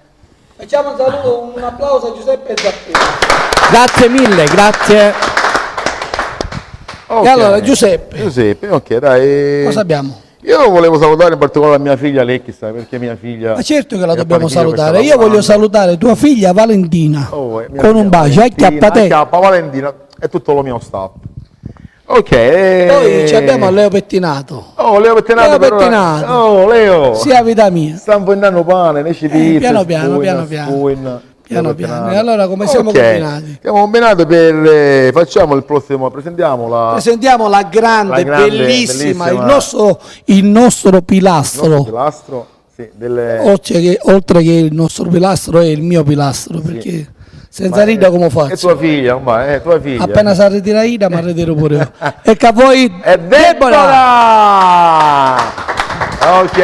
Facciamo un saluto, un applauso a Giuseppe Zappini. Grazie mille, grazie. Ok. E allora Giuseppe, Giuseppe, ok, dai. cosa abbiamo? Io volevo salutare in particolare mia figlia Alexis, perché mia figlia... Ma certo che la è dobbiamo panificio che sta salutare. Io lavorando. voglio salutare tua figlia Valentina Oh, mia con figlia un bacio. Valentina, Acchiappa te. Acchiappa Valentina e tutto lo mio staff. Ok. Poi ci abbiamo Leo Pettinato. Oh, Leo Pettinato. Leo però- Pettinato. Oh, Leo. Sia vita mia. Stanno vendendo pane, ne ci pizza. piano piano, spuina, piano piano. spuina. Piano Leo piano. Pettinato. E allora come siamo Ok. combinati? Siamo combinati per... facciamo il prossimo, presentiamola. Presentiamo la grande, La grande, bellissima, bellissima. il nostro Il pilastro. nostro pilastro. Sì, delle... Oltre che il nostro pilastro è il mio pilastro, perché senza Rita come È faccio? tua figlia, ormai, è tua figlia. Appena si ritira Rita, mi ritiro pure io. E che a voi È Deborah! Ok,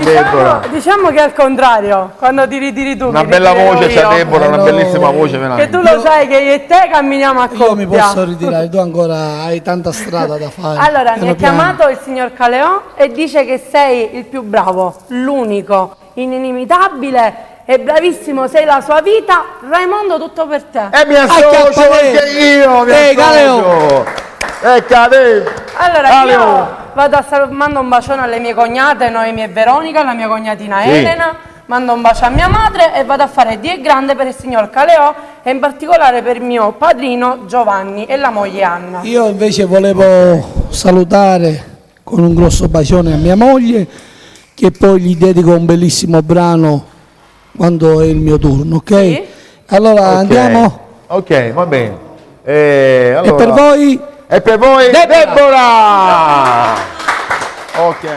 Deborah. Diciamo che è al contrario, quando ti ritiri tu. Una mi bella ritirerò voce c'ha io. Deborah, una no. bellissima voce Che veramente. tu lo sai che io e te camminiamo a Io mi coppia. posso ritirare, tu ancora hai tanta strada da fare. Allora, mi Piano ha piano. chiamato il signor Caleò e dice che sei il più bravo, l'unico, inimitabile e bravissimo, sei la sua vita. Raimondo, tutto per te. E mi associo Acchiappa anche io, mi Caleo. associo. Cade. Allora, Caleo. io vado mando un bacione alle mie cognate, Noemi e Veronica, la mia cognatina Sì. Elena, mando un bacio a mia madre e vado a fare Die grande per il signor Caleò e in particolare per mio padrino Giovanni e la moglie Anna. Io invece volevo salutare con un grosso bacione a mia moglie, che poi gli dedico un bellissimo brano quando è il mio turno, ok? Sì. Allora Ok. andiamo. Ok, va bene. E Allora, per voi? E per voi Deborah. Deborah! Ok.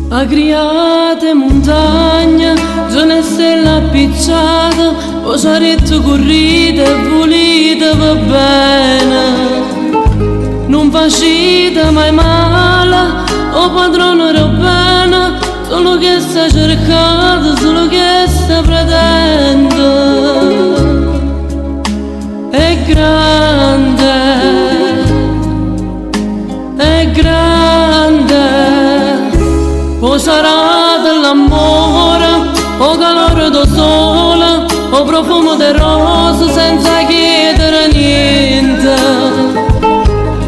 Agriate montagna, giorno e stella appicciata, o saretto corrite e volite va bene. Non facite mai male, o padrone era bene, solo che sta cercando, solo che sta pretende. È grande, è grande. O sarà dell'amore, o calore del sole, o profumo del rosa senza chiedere niente.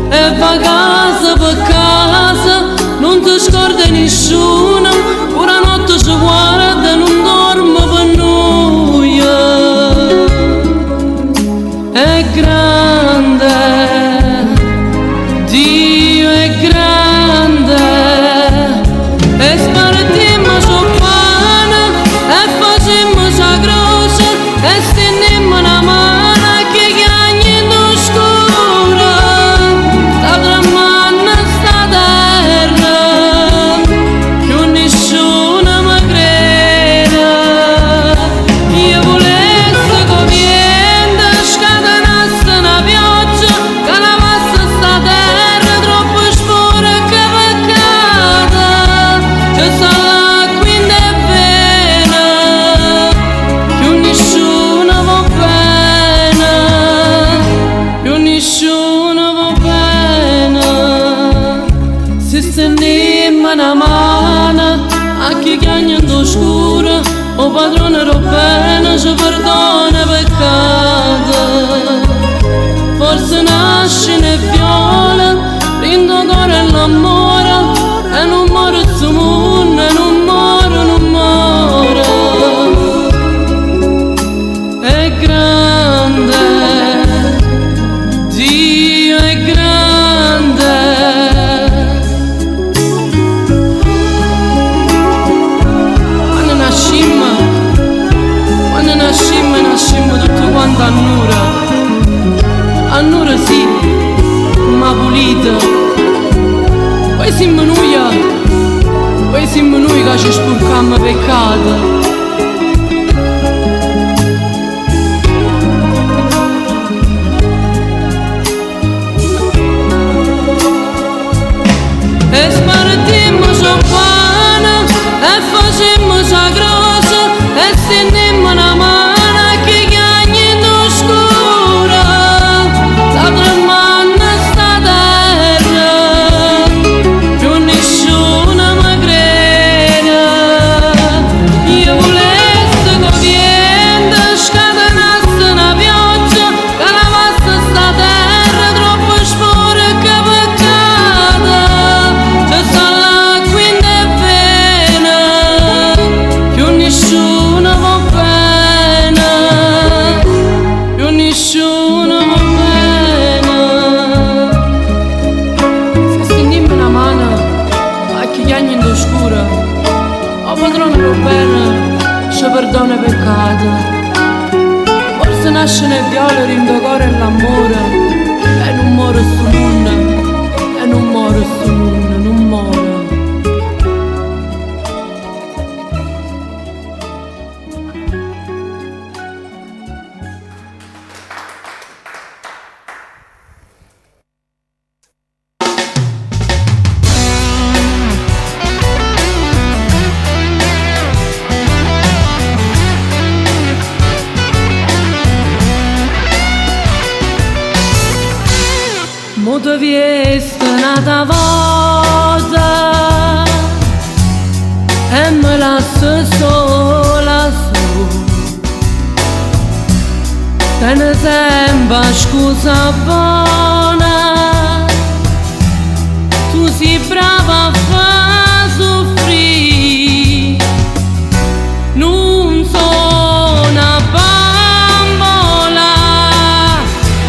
E va casa per casa, non ti scorda nessuno, pure notte ci guarda e non dorme per noi. È grande, Dio è grande. E spartimmo su pane e facemmo sa croce e stendemmo una mano a chi chiagni in oscura. Sta tremando sta terra, più nessuno mi crede. Io volessi che viene scatenasse una pioggia che lavasse sta terra troppo scura che peccata. C'è l'acqua in te vena, più nessuno va bene, più nessuno va bene. Se stendiamo una mano a chi chiagna in oscura, o padrone era bene, ci perdona peccato. Forse nasce ne viola, rindo cuore l'amore, e non muore il suo mondo, e non muore, non muore. È grande, Dio è grande. Quando nascimmo tutto quanto annura sì, ma pulita. Poi siamo noi che ci sporcammo peccato. E spartimmo su pane e facemmo sa croce e stendemmo una mano a chi chiagni in oscura. Sta tremando sta terra, più nessuno mi crede. Io mura. O padrone lo bene, ci perdona i peccati. Forse nasce nel violo, rindo cuore e l'amore. E non muore su nulla, e non muore su nulla, non muore. Mo te vieste un'altra volta e me lascio sola su. Te ne sembra scusa buona, tu sei brava a far soffrire. Non sono una bambola,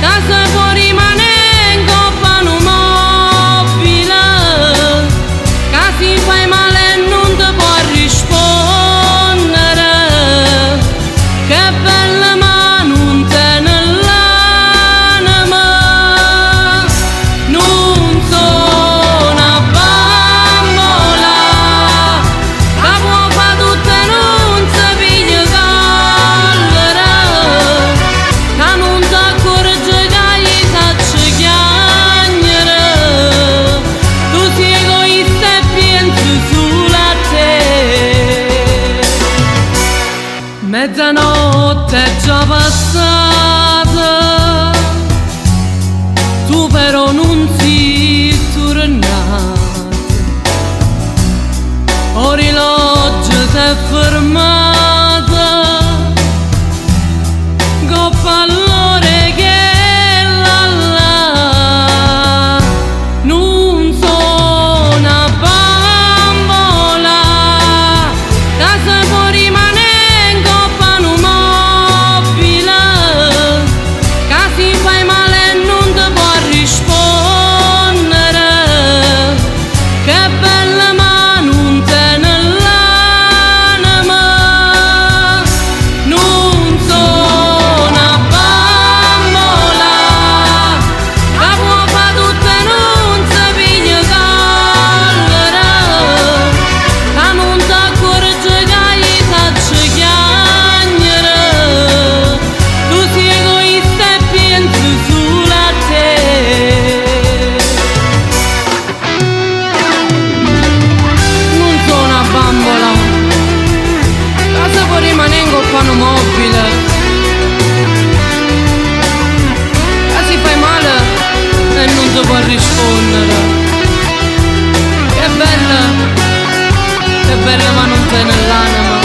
che se può rimanere in coppa un mobile, che si fai male e non ti può rispondere. Che bella ma non te nell'anima. Non sono una bambola, che può fare tutto e non si piglia collera, che non ti accorge che gli sacci chiagnere. Tu sei egoista e pensi solo a te. Mezzanotte è già passata, tu però non sei tornata. Orologio si è fermata, coppa all'ore che la la. Non sono una bambola, che se può rimanere in coppa un mobile, che si fai male e non ti può rispondere. Che bella ma non te nell'anima. Non sono una bambola, che può fare tutto e non si piglia collera, che non ti accorge che gli sacci chiagnere. Tu sei egoista e pensi solo a te. Non sono una bambola, che se può rimanere in coppa un mobile, che si fai male e non ti può rispondere. Che bella ma non te nell'anima.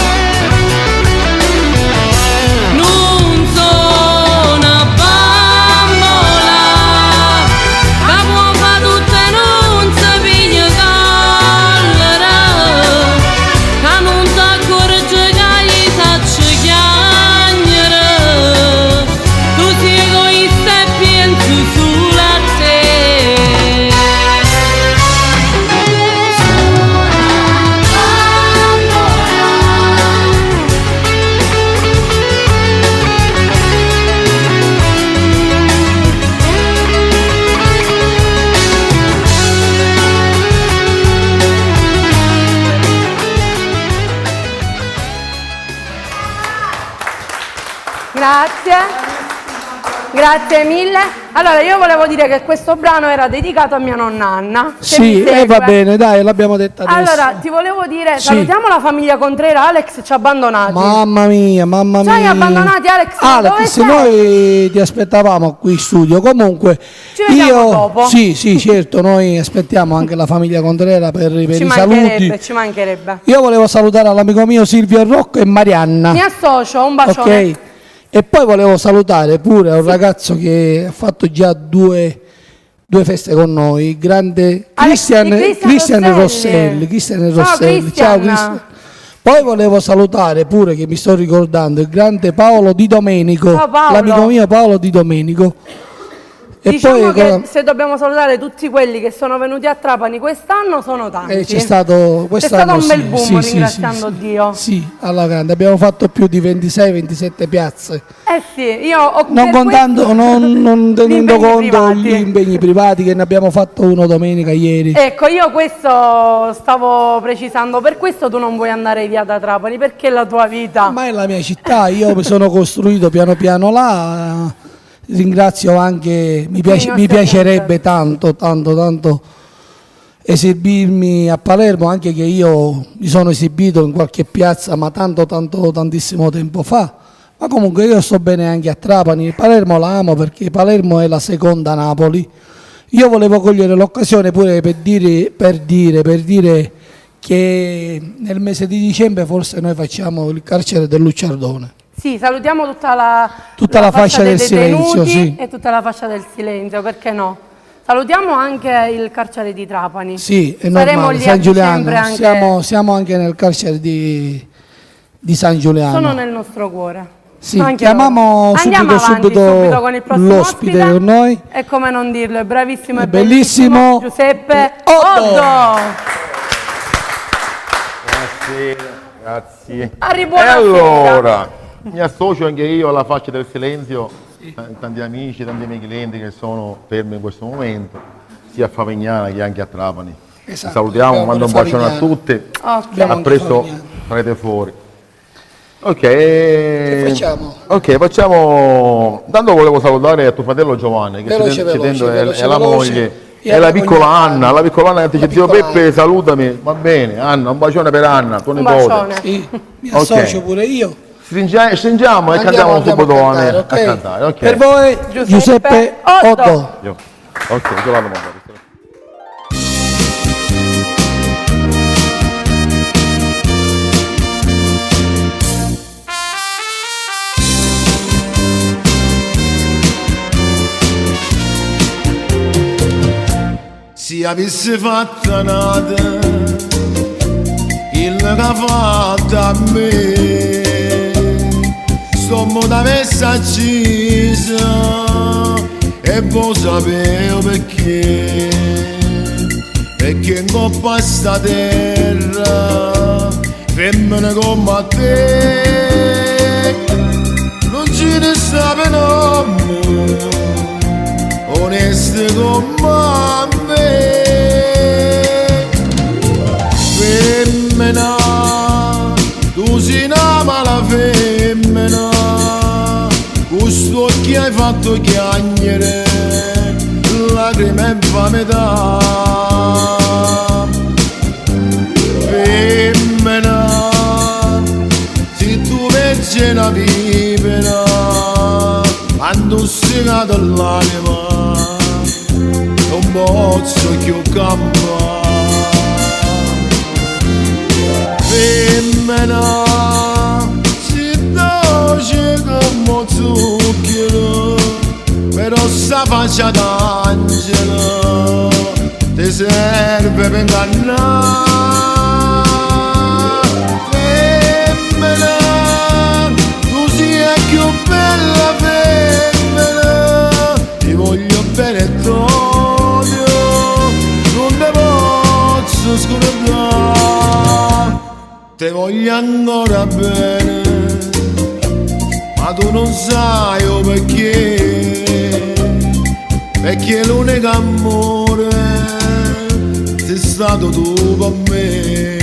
Non sono una bambola, che può fare tutto e non si piglia collera, che non ti accorge che gli sacci chiagnere. Tu sei egoista e pensi solo a te. Grazie. Grazie mille. Allora, io volevo dire che questo brano era dedicato a mia nonna Anna. che mi Sì, segue. va bene, dai, l'abbiamo detta adesso. Allora, ti volevo dire, Sì. salutiamo la famiglia Contrera. Alex ci ha abbandonati. Mamma mia, mamma Ci hai mia. abbandonati, Alex? Dove Alex, sei? noi ti aspettavamo qui in studio. Comunque, Ci vediamo dopo. Sì, certo, noi aspettiamo anche la famiglia Contrera per Ci i mancherebbe, saluti. ci mancherebbe. Io volevo salutare l'amico mio Silvio Rocco e Marianna. Mi associo, un bacione. Ok. E poi volevo salutare pure un ragazzo che ha fatto già due feste con noi, il grande Cristian Rosselli. Ciao, Ciao Cristian. Cristian. Poi volevo salutare pure, che mi sto ricordando, il grande Paolo Di Domenico, Ciao, Paolo. l'amico mio Paolo Di Domenico. E Diciamo poi che se dobbiamo salutare tutti quelli che sono venuti a Trapani quest'anno sono tanti. c'è stato quest'anno un bel boom, ringraziando Dio. Sì, alla grande, abbiamo fatto più di 26-27 piazze. Sì, io ho Non contando, non tenendo conto privati. gli impegni privati, che ne abbiamo fatto uno domenica ieri. Ecco, io questo stavo precisando, per questo tu non vuoi andare via da Trapani, perché è la tua vita. Ma è la mia città, io mi sono costruito piano piano là. Ringrazio anche, mi piacerebbe tanto esibirmi a Palermo, anche che io mi sono esibito in qualche piazza, ma tantissimo tempo fa. Ma comunque io sto bene anche a Trapani. Palermo la amo perché Palermo è la seconda Napoli. Io volevo cogliere l'occasione pure per dire che nel mese di dicembre forse noi facciamo il carcere del Lucciardone. Sì, salutiamo tutta la fascia del dei silenzio, detenuti sì. e tutta la fascia del silenzio, perché no? Salutiamo anche il carcere di Trapani. Sì, è Saremo normale, lì San a dicembre Giuliano, anche. siamo anche nel carcere di San Giuliano. Sono nel nostro cuore. Sì, Anche chiamiamo loro. Andiamo subito avanti con il prossimo l'ospite ospite. con noi. E come non dirlo, è bravissimo e È bellissimo. Giuseppe Oddo. Oddo. Grazie. Arri, E buonasera. allora, mi associo anche io alla fascia del silenzio, tanti amici, tanti miei clienti che sono fermi in questo momento, sia a Favignana che anche a Trapani. Esatto, Vi salutiamo, abbiamo mando un pure bacione a Favignana. tutti, Ok. a presto Favignana. sarete fuori. Ok, Che facciamo? Ok, facciamo. Tanto volevo salutare tuo fratello Giovanni, che Veloce, ci tengo, veloce, è la veloce. moglie, E e la alla piccola cognata. Anna, che dice zio piccola Peppe salutami, va bene, Anna, un bacione per Anna, tuo Un nipote. bacione. Sì, mi Ok. associo pure io. Stringiamo e cantiamo subito cantare, a ok? cantare, ok. Per voi Giuseppe Oddo. Oddo. Ok, io vado a mandare. Se avesse fatta nata il che ha fatto a me, sommo da messa accesa e voi sapevo perché in coppa a sta terra femmine come te non ce ne sta per nome oneste come me. Femmina, tu sei una mala femmina, questo che hai fatto chiagnere, lacrime in fametà. Femmina, se tu vedi una pipena, quando si cade l'anima, non posso più campare. Femmina, si dolce come zucchero, però sta faccia d'angelo ti serve per ingannare. Femmina, tu sei più bella femmina, ti voglio bene e t'odio, non te posso scordare. Te voglio ancora bene, ma tu non sai o perché l'unico amore sei stato tu per me,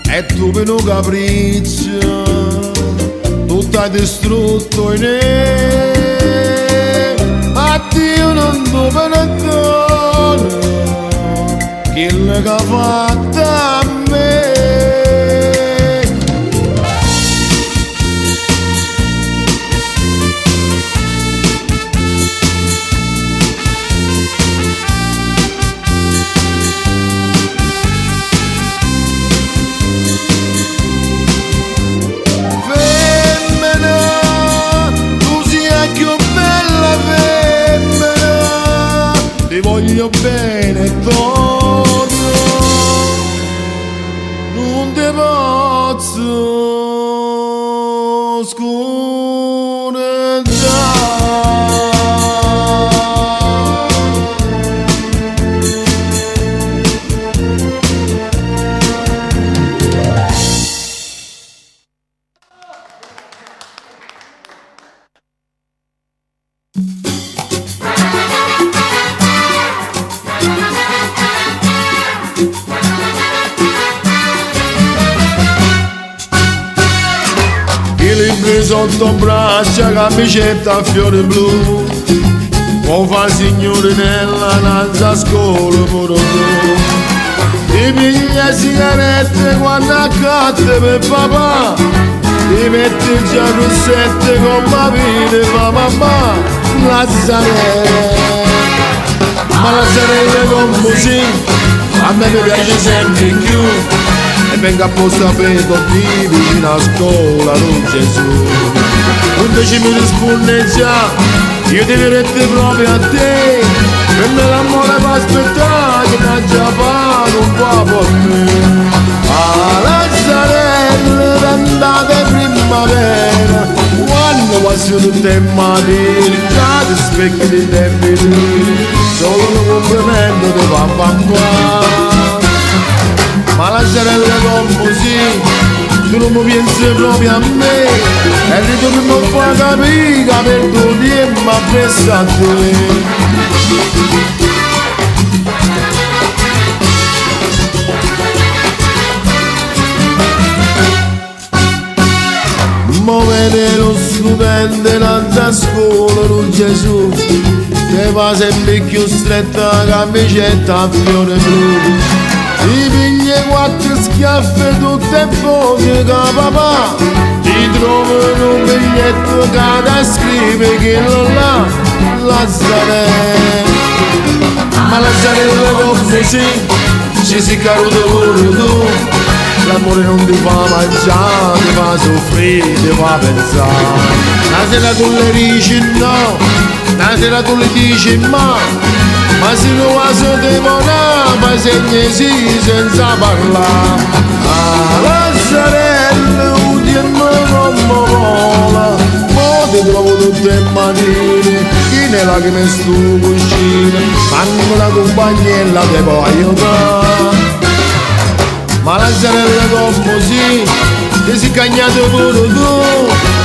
e tu per un capriccio tutto hai distrutto in me. Addio non tu perdono quello che ha fatto a me. Femmina, tu sei più bella femmina, ti voglio bene torno. sotto braccia, camicetta a fiori blu. O fa signorinella, un'altra scuola pure tu. Ti piglia sigarette quando accatte per papà. Ti metti già rossette con papine fa mamma. Lazzarella, ma lazzarella con così a me mi piace sempre più. E venga apposta per tutti vicino a scuola con Gesù. Invece mi risponde già, io ti dirette proprio a te. Per me l'amore va aspettare che da già paga un po' per me. A Lazzarella andate primavera, quando passo tutte in mattina, già ti specchi di tempi duri, solo un complimento di papà. Ma Lazzarella con così, tu non mi pensi proprio a me, e ritorno a far capire che per tuo tempo appresso a te. Mo vede lo studente l'altra scuola con Gesù, che va sempre più stretta camicetta a fiore blu. Ti piglia quattro schiaffe tutte poche che papà ti trovano un biglietto che da scrive che non l'ha Lazzarella. Ma Lazzarella con così ci si caruto pure tu. L'amore non ti fa mangiare, ti fa soffrire, ti fa pensare. La sera tu le dici no, la sera tu le dici ma se non va su te ma segni sì senza parlare. Ah, Lazzarella, un tempo non mi vola, mo ti trovo tutte le mattine, chi ne lacrime stu cuscino, quando la compagnella ti può aiutare. Ma Lazzarella con così, ti si cagnato pure tu,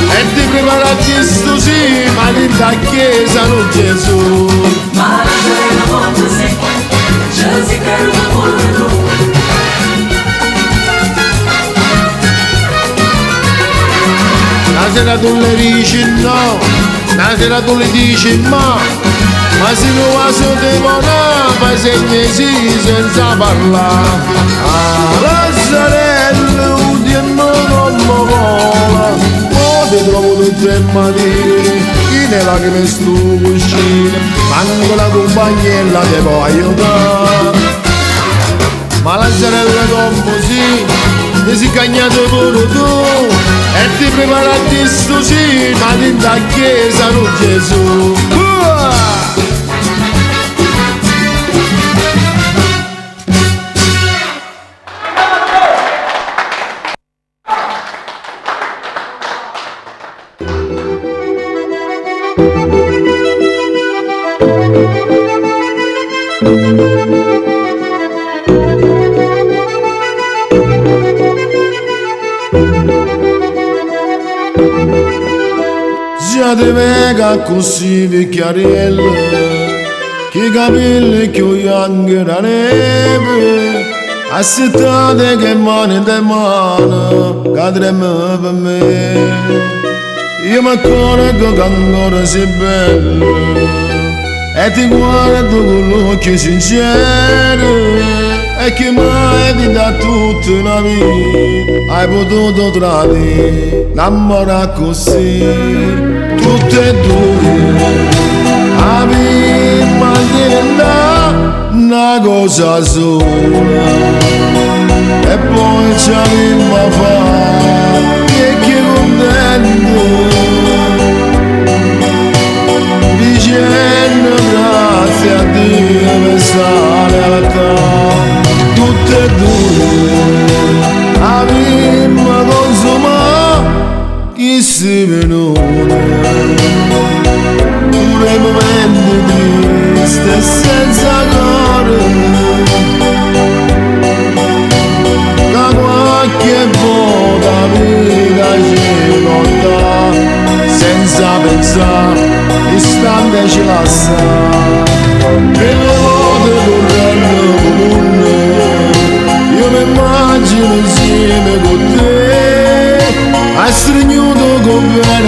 e ti preparati sto sì, ma l'inda chiesa non Gesù. Ma Lazzarella con così, ci si caruto pure tu. La sera tu le dici no, la sera tu le dici ma se non va su te fai segni sì senza parlare. Ah, Lazzarella, un tempo non mi vola, mo ti trovo tutte le mattine, chi ne lacrime stu cuscino, quando la compagnella ti può aiutare. Ma Lazzarella con così, ti si cagnato pure tu, e ti preparati sto sì, ma dentro a chiesa non Gesù. Già ti vega così vecchiarella, che capelli che io anche la neve, aspettate che mani di mano cadremo per me. Io mi accorgo che ancora sei bella, e ti guardo con l'occhio sincero, e che mai ti dà tutta una vita hai potuto tradire, innamorare così tutte e due. La prima diventa una cosa sola, e poi ci avevamo a fare che contento, dicendo grazie a Dio per stare alla casa. Tutte e due avevamo consumato chi si venuta, pure momenti tristi e senza cuore, che qualche volta vita ci porta senza pensare, istante ci lascia. E le volte vorranno comune, io mi immagino insieme con te, hai stregnuto con bene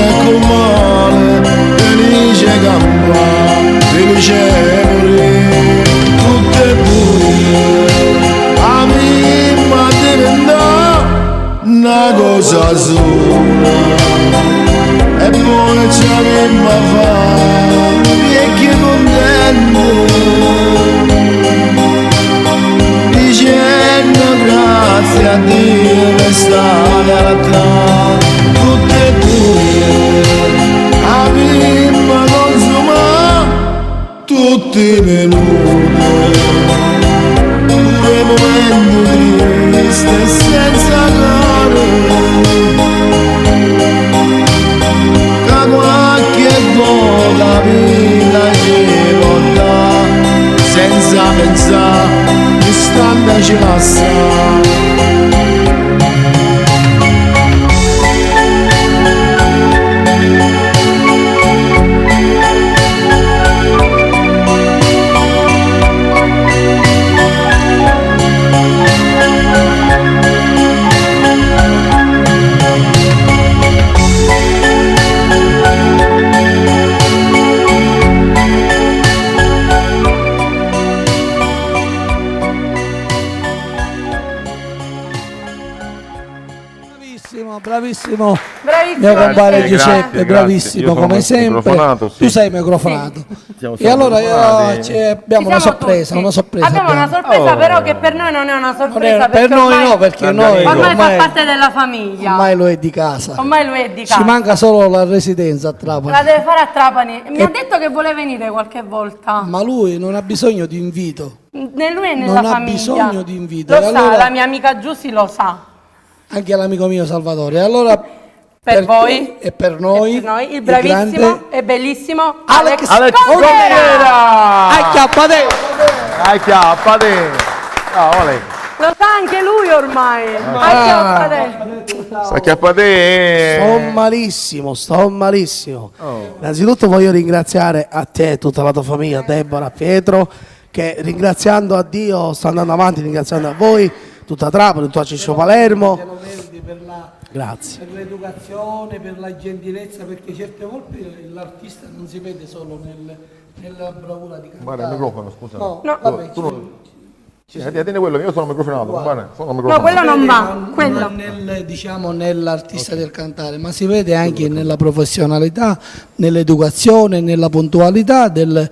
piacevoli, tutte buie, a me diventa una cosa sola, e poi ci avemmo a fare, e che contento, dicendo grazie a Dio per stare alla tutte buie, a me consuma tutti venuti, pure momenti tristi e senza cuore, che qualche volta vita ci porta, senza pensare, l'istante ci passa. Bravissimo, Bravissimo. mio compare Grazie, Giuseppe, grazie. bravissimo Io sono come sempre. microfonato, sì. Tu sei microfonato. Siamo E allora microfonati. abbiamo una Ci siamo sorpresa, tutti. una sorpresa. Abbiamo una sorpresa, però che per noi non è una sorpresa. Per perché noi ormai, no, perché noi ormai fa parte della famiglia. ormai lo è di casa. Ormai lui è di Ci casa. manca solo la residenza a Trapani. La deve fare a Trapani. Mi ha detto che vuole venire qualche volta. Ma lui non ha bisogno di invito, Né lui e nella non ha famiglia. bisogno di invito. Lo E sa, allora- la mia amica Giussi lo sa. anche l'amico mio Salvatore. Allora Per te voi e per noi, il bravissimo grande e bellissimo Alex Conera. Acchiappate! Acchiappate! Ciao Ale! Lo sa anche lui ormai. Acchiappate! Sto malissimo. Innanzitutto voglio ringraziare a te e tutta la tua famiglia, Deborah, Pietro, che ringraziando a Dio sta andando avanti, ringraziando a voi, tutta Trapani, tutta Ciccio Palermo. Grazie. Per l'educazione, per la gentilezza, perché certe volte l'artista non si vede solo nella bravura di cantare. Guarda il microfono, scusa. No, No. vabbè, Tu non... tieni quello, io sono microfonato, guarda, sono microfonato. No, quello non va. Quello. Diciamo nell'artista del cantare, ma si vede anche nella professionalità, nell'educazione, nella puntualità del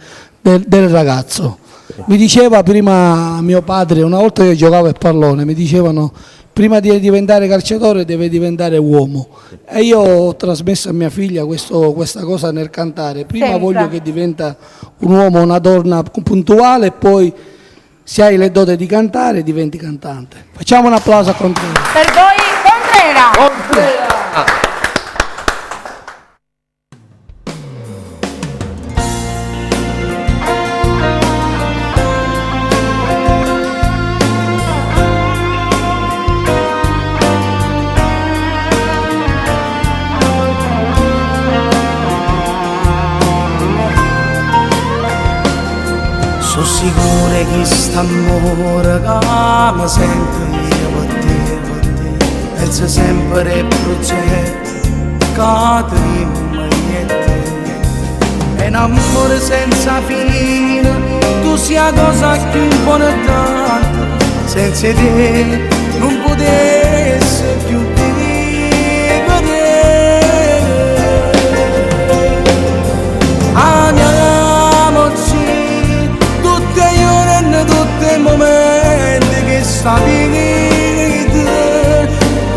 ragazzo. Mi diceva prima mio padre, una volta che giocavo a pallone, mi dicevano prima di diventare calciatore deve diventare uomo, e io ho trasmesso a mia figlia questa cosa nel cantare. Prima Sempre. voglio che diventa un uomo, una donna puntuale, e poi se hai le doti di cantare diventi cantante. Facciamo un applauso a Contreras. Per voi Contrera. Sono sicuro che st'amore che mi sento io per te, penso sempre ai progetti che tenemmo io e te. È un amore senza fine, tu sia la cosa più importante, senza te non potessi più vivere. Amiamoci tutte le ore, tutti i momenti che sta vita,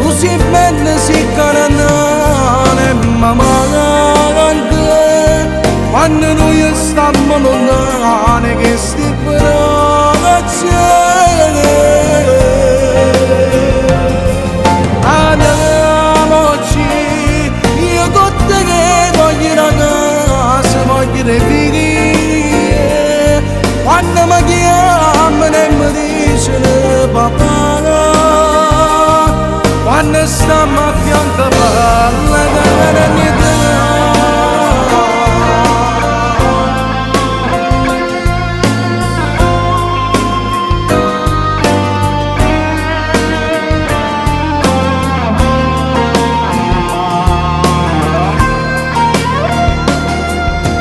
tu si bella, si carnale, ma manca quando noi stiamo lontani, che sti braccia. Amiamoci, io con te che voglio una casa, voglio le figlie, quando mi chiamano e mi dicono papà, quando stiamo a fianco parla che non è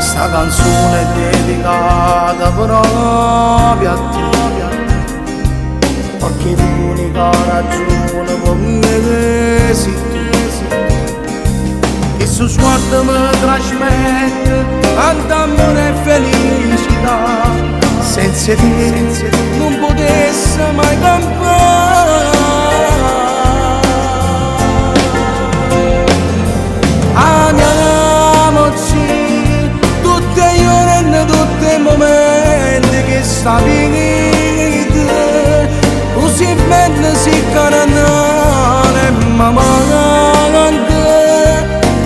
Sta canzone è dedicata proprio a te, perché l'unica ragione per me sei tu. E su sguardo mi trasmette tanta amore e felicità, senza te non potesse mai campare. Amiamoci tutte le ore e tutti i momenti che sta finita, così bene si caranare ma manca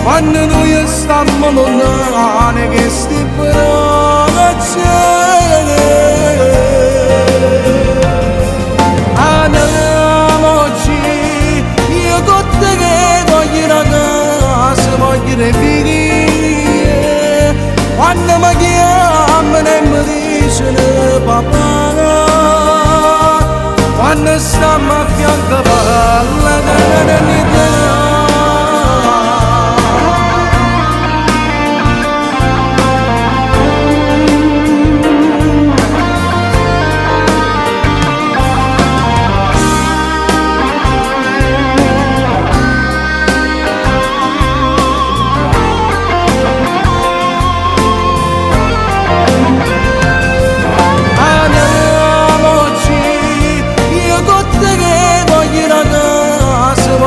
quando noi stiamo lontani che sti braccia. Amiamoci io con te che voglio ragazzi, voglio le figlie, quando mi chiamano e mi dicono papà, quando stiamo a fianco parla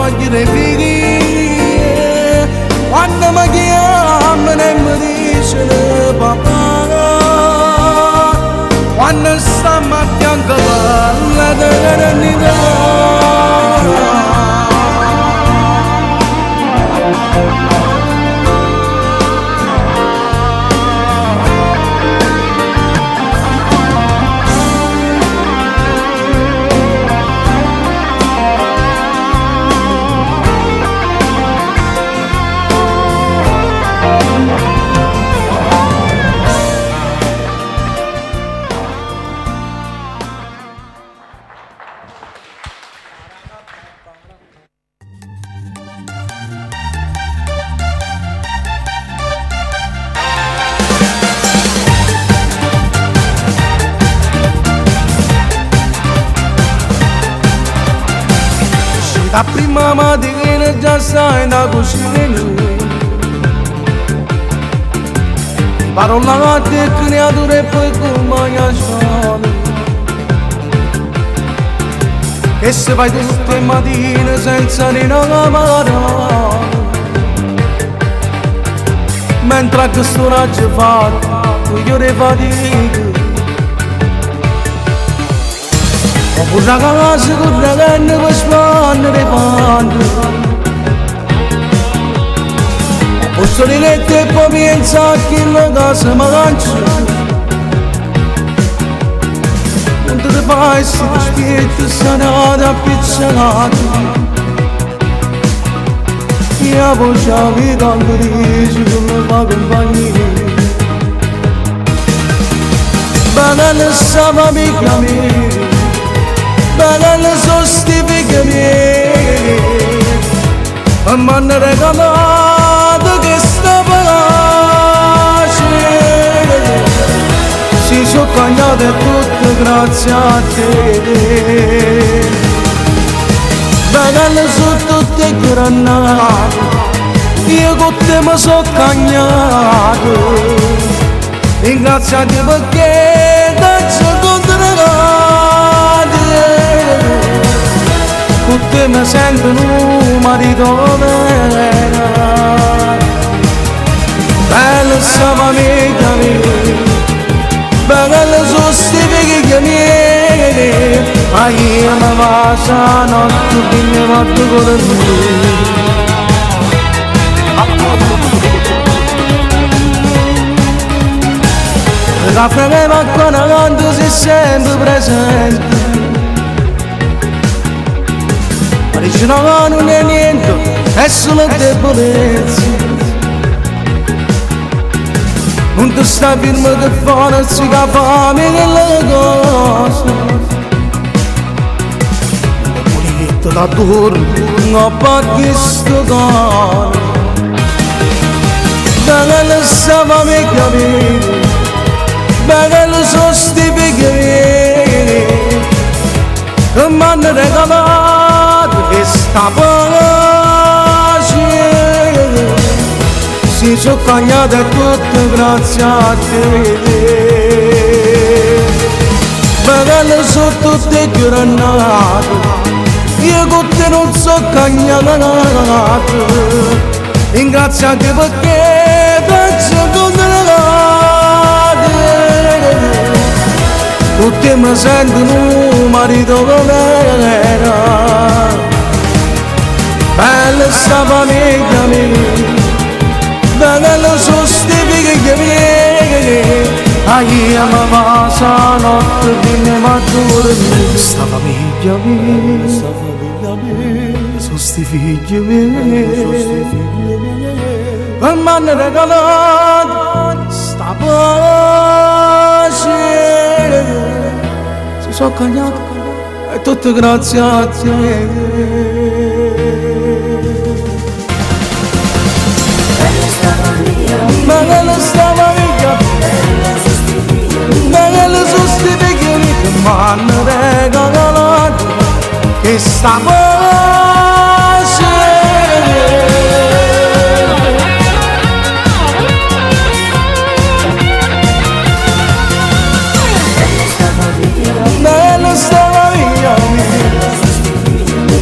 di le figlie, quando mi chiamano e mi dicono papà, quando stiamo a fianco parla dell'eternità. La prima mattina già stai da cucina, parola a te creature e poi come sono, e se vai tutte le mattine senza una parola, mentre a questo raggio fatto io le fatico. Oppure a casa con la canna per spandere panni, posso rilette e poi pensa che la casa mangia. Non te ne fai se ti spieghi sanata appiccicata, e a voce a vita anche dici che mi fa compagnia. Banale stava mica mia, banale sostifica miei, ma mi hanno regalato che sta pace. Si sono cagnate tutte grazie a te, banale su tutte granate, io con te mi sono cagnato, ringraziati perché da secondo con te mi sento un marito vero, bello siamo amica mia, bello sostifica mia, ma io mi faccio la notte che mi fatto con me. La fredda quando canto si sempre presente, ma dice no, non è niente, è solo debolezza. Non ti sta fermo che fa, non si capisce che le cose. Pulito da duro, non ho chiesto cane, da che le stava mi capire, bello sono sti figli che mi hanno regalato questa pace. Si sono cagnate tutte grazie a te. Bello sono tutte granate, io con te non so cagnato. Ringrazio anche perché penso condannate. Tutti mi sentono un marito come era. Bella sta famiglia mia, bella sono sti figli miei. Io mi passa notte che mi va a dormire. Sta famiglia mia, sono sti figli miei. E mi hanno regalato sta pace. Si sono cagnati e tutto grazie a te. Ma bella sta famiglia, bella sono sti figli che mi hanno regalato questa pace. Bella sta famiglia mia,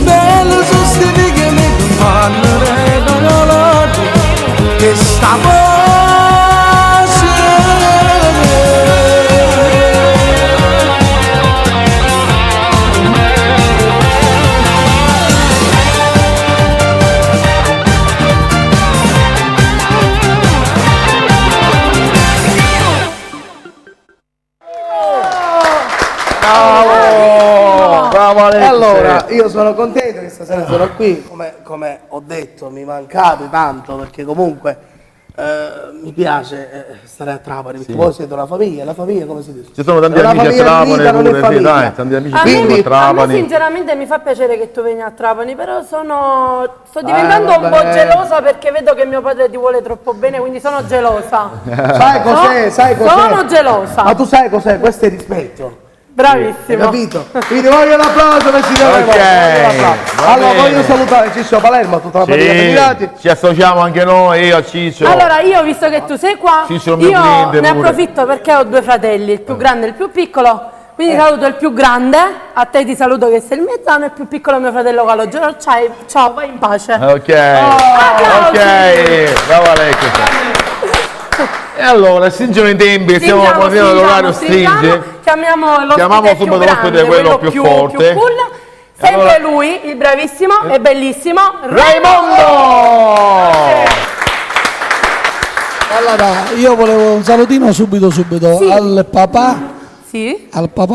bella sono sti figli che mi hanno regalato questa pace. Bravo Alexis. Allora, io sono contento che stasera sono qui, come ho detto, mi mancate tanto perché comunque mi piace stare a Trapani, perché voi siete una famiglia, la famiglia come si dice? Ci sono tanti È una amici a famiglia Trapani unita, non è pure, sì, famiglia. dai, tanti amici A qui a me Trapani. sinceramente mi fa piacere che tu vieni a Trapani, però sto diventando un po' vabbè. gelosa perché vedo che mio padre ti vuole troppo bene, quindi sono gelosa. Sai cos'è? Sai cos'è? Sono gelosa. Ma tu sai cos'è? Questo è rispetto. Hai Bravissimo. capito? Quindi voglio un applauso per Ciccio Ok, va Allora bene. voglio salutare Ciccio Palermo, tutta la famiglia candidati. Ci associamo anche noi, io a Ciccio. Allora, io visto che tu sei qua, Ciccio è un mio io cliente ne pure. approfitto perché ho due fratelli, il più grande e il più piccolo. Quindi saluto il più grande, a te ti saluto che sei il mezzano, e il più piccolo mio fratello Calogero. Ciao, vai in pace. Ok, applausi. ok, bravo Alexis. E allora, stringono i tempi, stiamo facendo l'orario stringe. Chiamiamo Chiamiamo l'ospite più subito l'ospite, grande, quello più forte. cool. Sempre Allora- lui, il bravissimo e bellissimo Raimondo! Allora, io volevo un salutino subito Sì. al papà, Sì,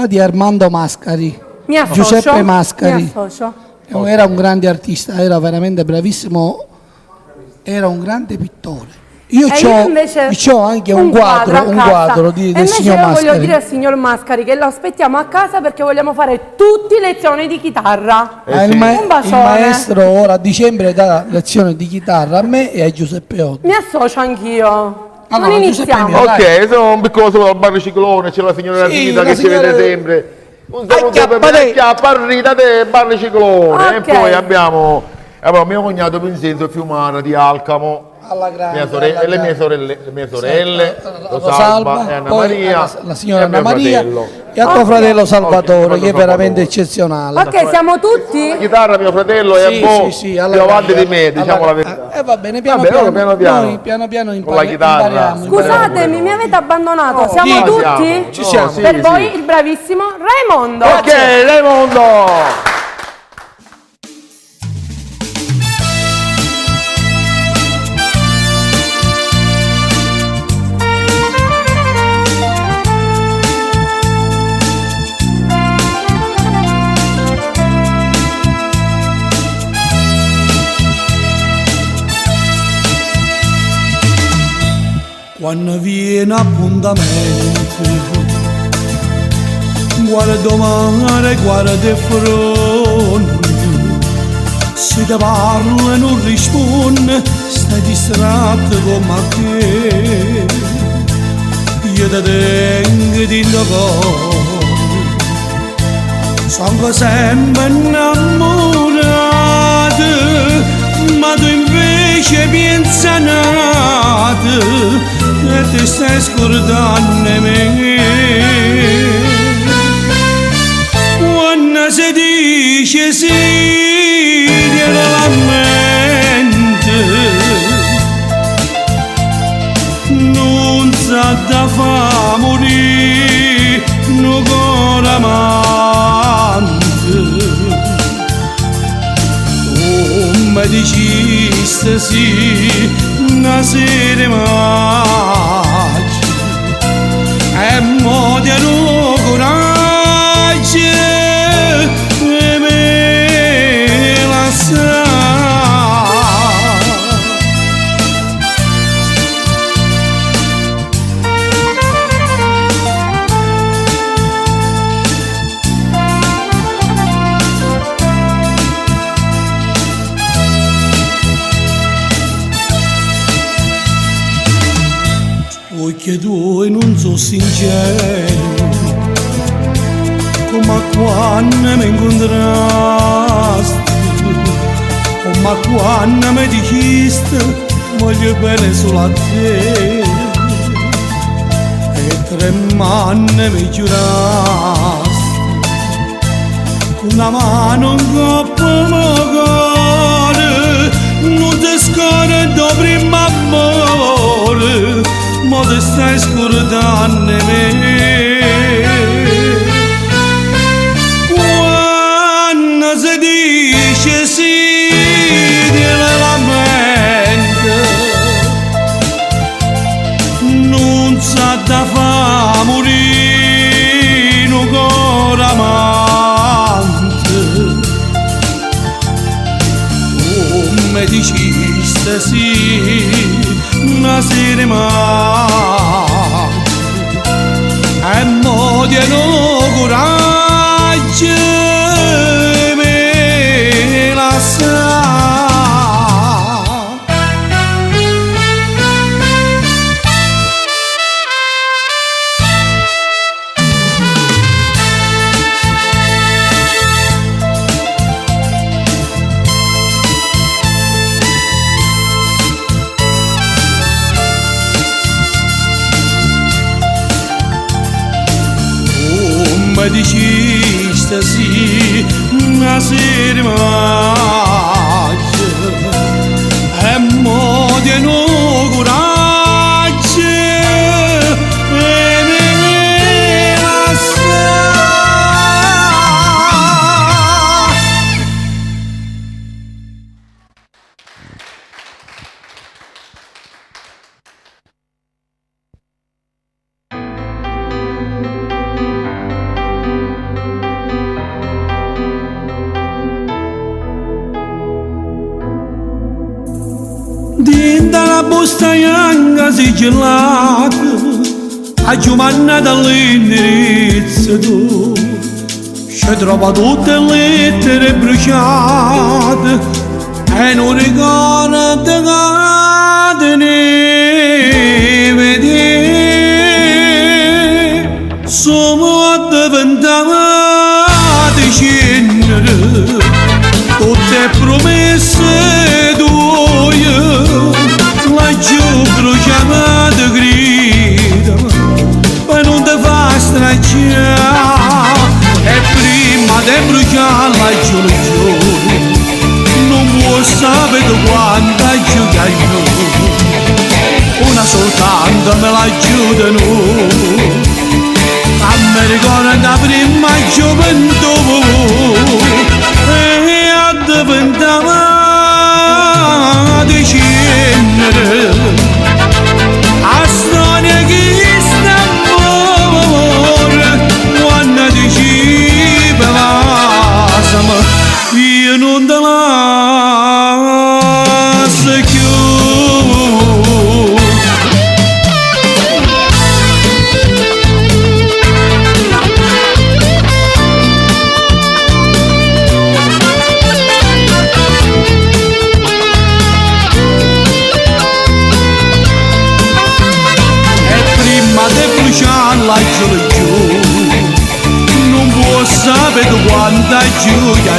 di Armando Mascari, mi associo. Giuseppe Mascari. Mi associo. Era un grande artista, era veramente bravissimo, era un grande pittore. Io E io invece c'ho anche un quadro a casa. del E invece signor io voglio Mascari. dire al signor Mascari che lo aspettiamo a casa perché vogliamo fare tutte lezioni di chitarra. Il Un bacione. maestro ora a dicembre dà lezione di chitarra a me e a Giuseppe Otti. Mi associo anch'io. Allora, non Giuseppe iniziamo. mio, dai. Ok, sono un piccolo saluto al bar Ciclone, c'è la signora Sì, Rita la che ci signora- vede sempre. Un saluto Acchiappa per te. Acchiappa Rita del bar Ciclone. Ok. E poi abbiamo mio cognato Vincenzo Fiumara di Alcamo. Alla grande, Mia sorella, alla le mie grande. sorelle, Rosalba Rosalba, e Anna poi Maria, la signora e Anna mio Maria fratello. e a tuo fratello Salvatore, Ok, che è veramente Salvatore. eccezionale. Ok, siamo tutti? La chitarra mio fratello è Sì, un po' sì, alla più avanti grande, di me, diciamo la verità. va bene, piano Vabbè, piano, piano piano. noi piano piano Con la chitarra. impariamo. Scusatemi, mi avete abbandonato. Siamo Sì, tutti? siamo. Ci siamo. sì, Per sì. voi il bravissimo Raimondo. Ok, Raimondo! Quando viene appuntamento, guarda mare, guarda fronte, se ti parla e non risponde, stai distratto come a te. io ti tengo dentro cuore. Sono sempre innamorato, ma tu invece pensa nato e ti stai scordando me. Quando si dice sì, tiene la mente, non sa da fa morire, non cuore amante. Tu mi dicesti sì, una sera maggio, e mo ti hanno coraggio e me la sa. Occhi tuoi non sono sinceri, come quando mi incontrasti, come quando mi dijiste voglio bene solo a te, e tremando mi giurasti, con una mano in coppa magari, non ti scordo prima amore, ma ti stai scordando me. Quando si dice sì, tiene la mente, non sa da fa morire, un cuore amante. Come diceste sì, una sera maggio, e mo ti hanno coraggio e me la sa. Mi dicesti sì, una sera maggio, e mo ti hanno coraggio e me la sa. Dinda la busta bianca sigillata, a Giovanna dall'indirizzo tu, ci trova tutte le lettere bruciate, e non ricorda che ne vedi. Siamo diventati cenere, tutte promesse tue, laggiù bruciate grida, ma non ti fa stracciare, e prima di bruciare laggiù non può sapere quanto aiutano, una soltanto me l'aiutano, a me ricorda da prima gioventù, e a diventare di cenere, a storia che sta amore, quando diceva lasciami, io non te lascio più. quanta gioia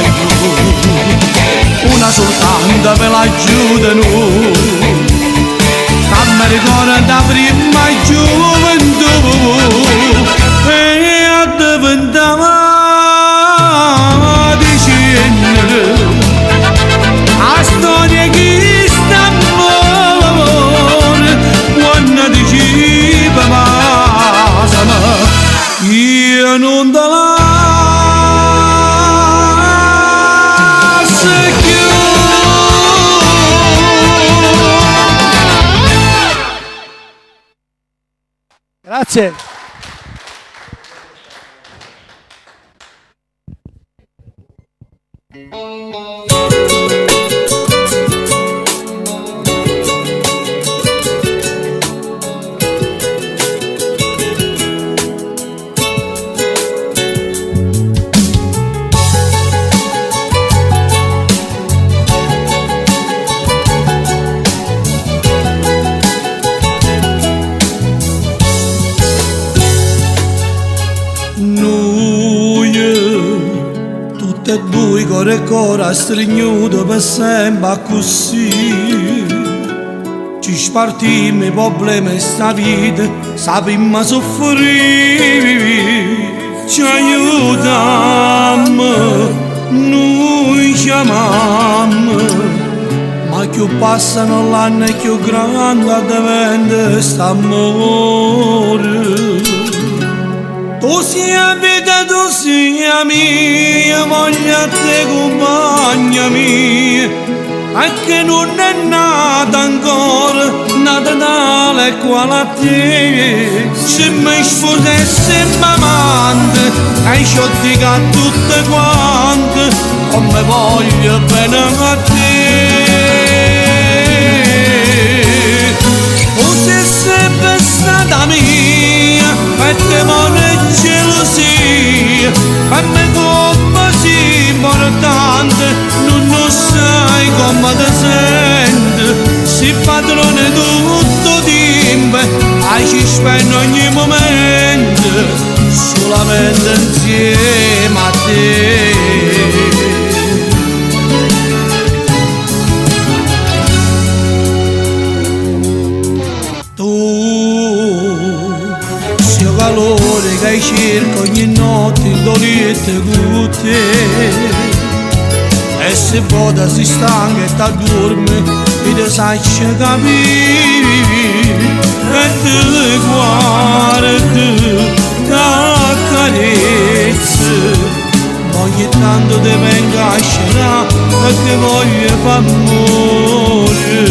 una soltanto per l'aiuto mi ricorda prima gioventù e diventava di cenere a storia che sta amore quando diceva basama io non te lascio più. Grazie. Tutte e due cuore e cuore stringuto per sempre così ci spartimmo i problemi e sta vita sappiamo soffrire ci aiutiamo noi chiamiamo ma più passano l'anno e più grande diventa st'amore. Tu sia vita, tu sia mia, voglio te compagna mia, anche non è nata ancora, nata tale quale a te. Se mi sposassi mamante, hai sciolti a tutte quante, come voglio bene a te. Tu sei sempre stata mia, e te vuole gelosia, a me come si importante, non lo sai come ti senti, si padrone tutto tempo, hai ci spendo ogni momento, solamente insieme a te. Calore che cerco ogni notte in dolette con te e se vota si stanca e ti dorme e ti sai capire e te guardi da carezza ogni tanto ti venga a scerare perché voglio far morire.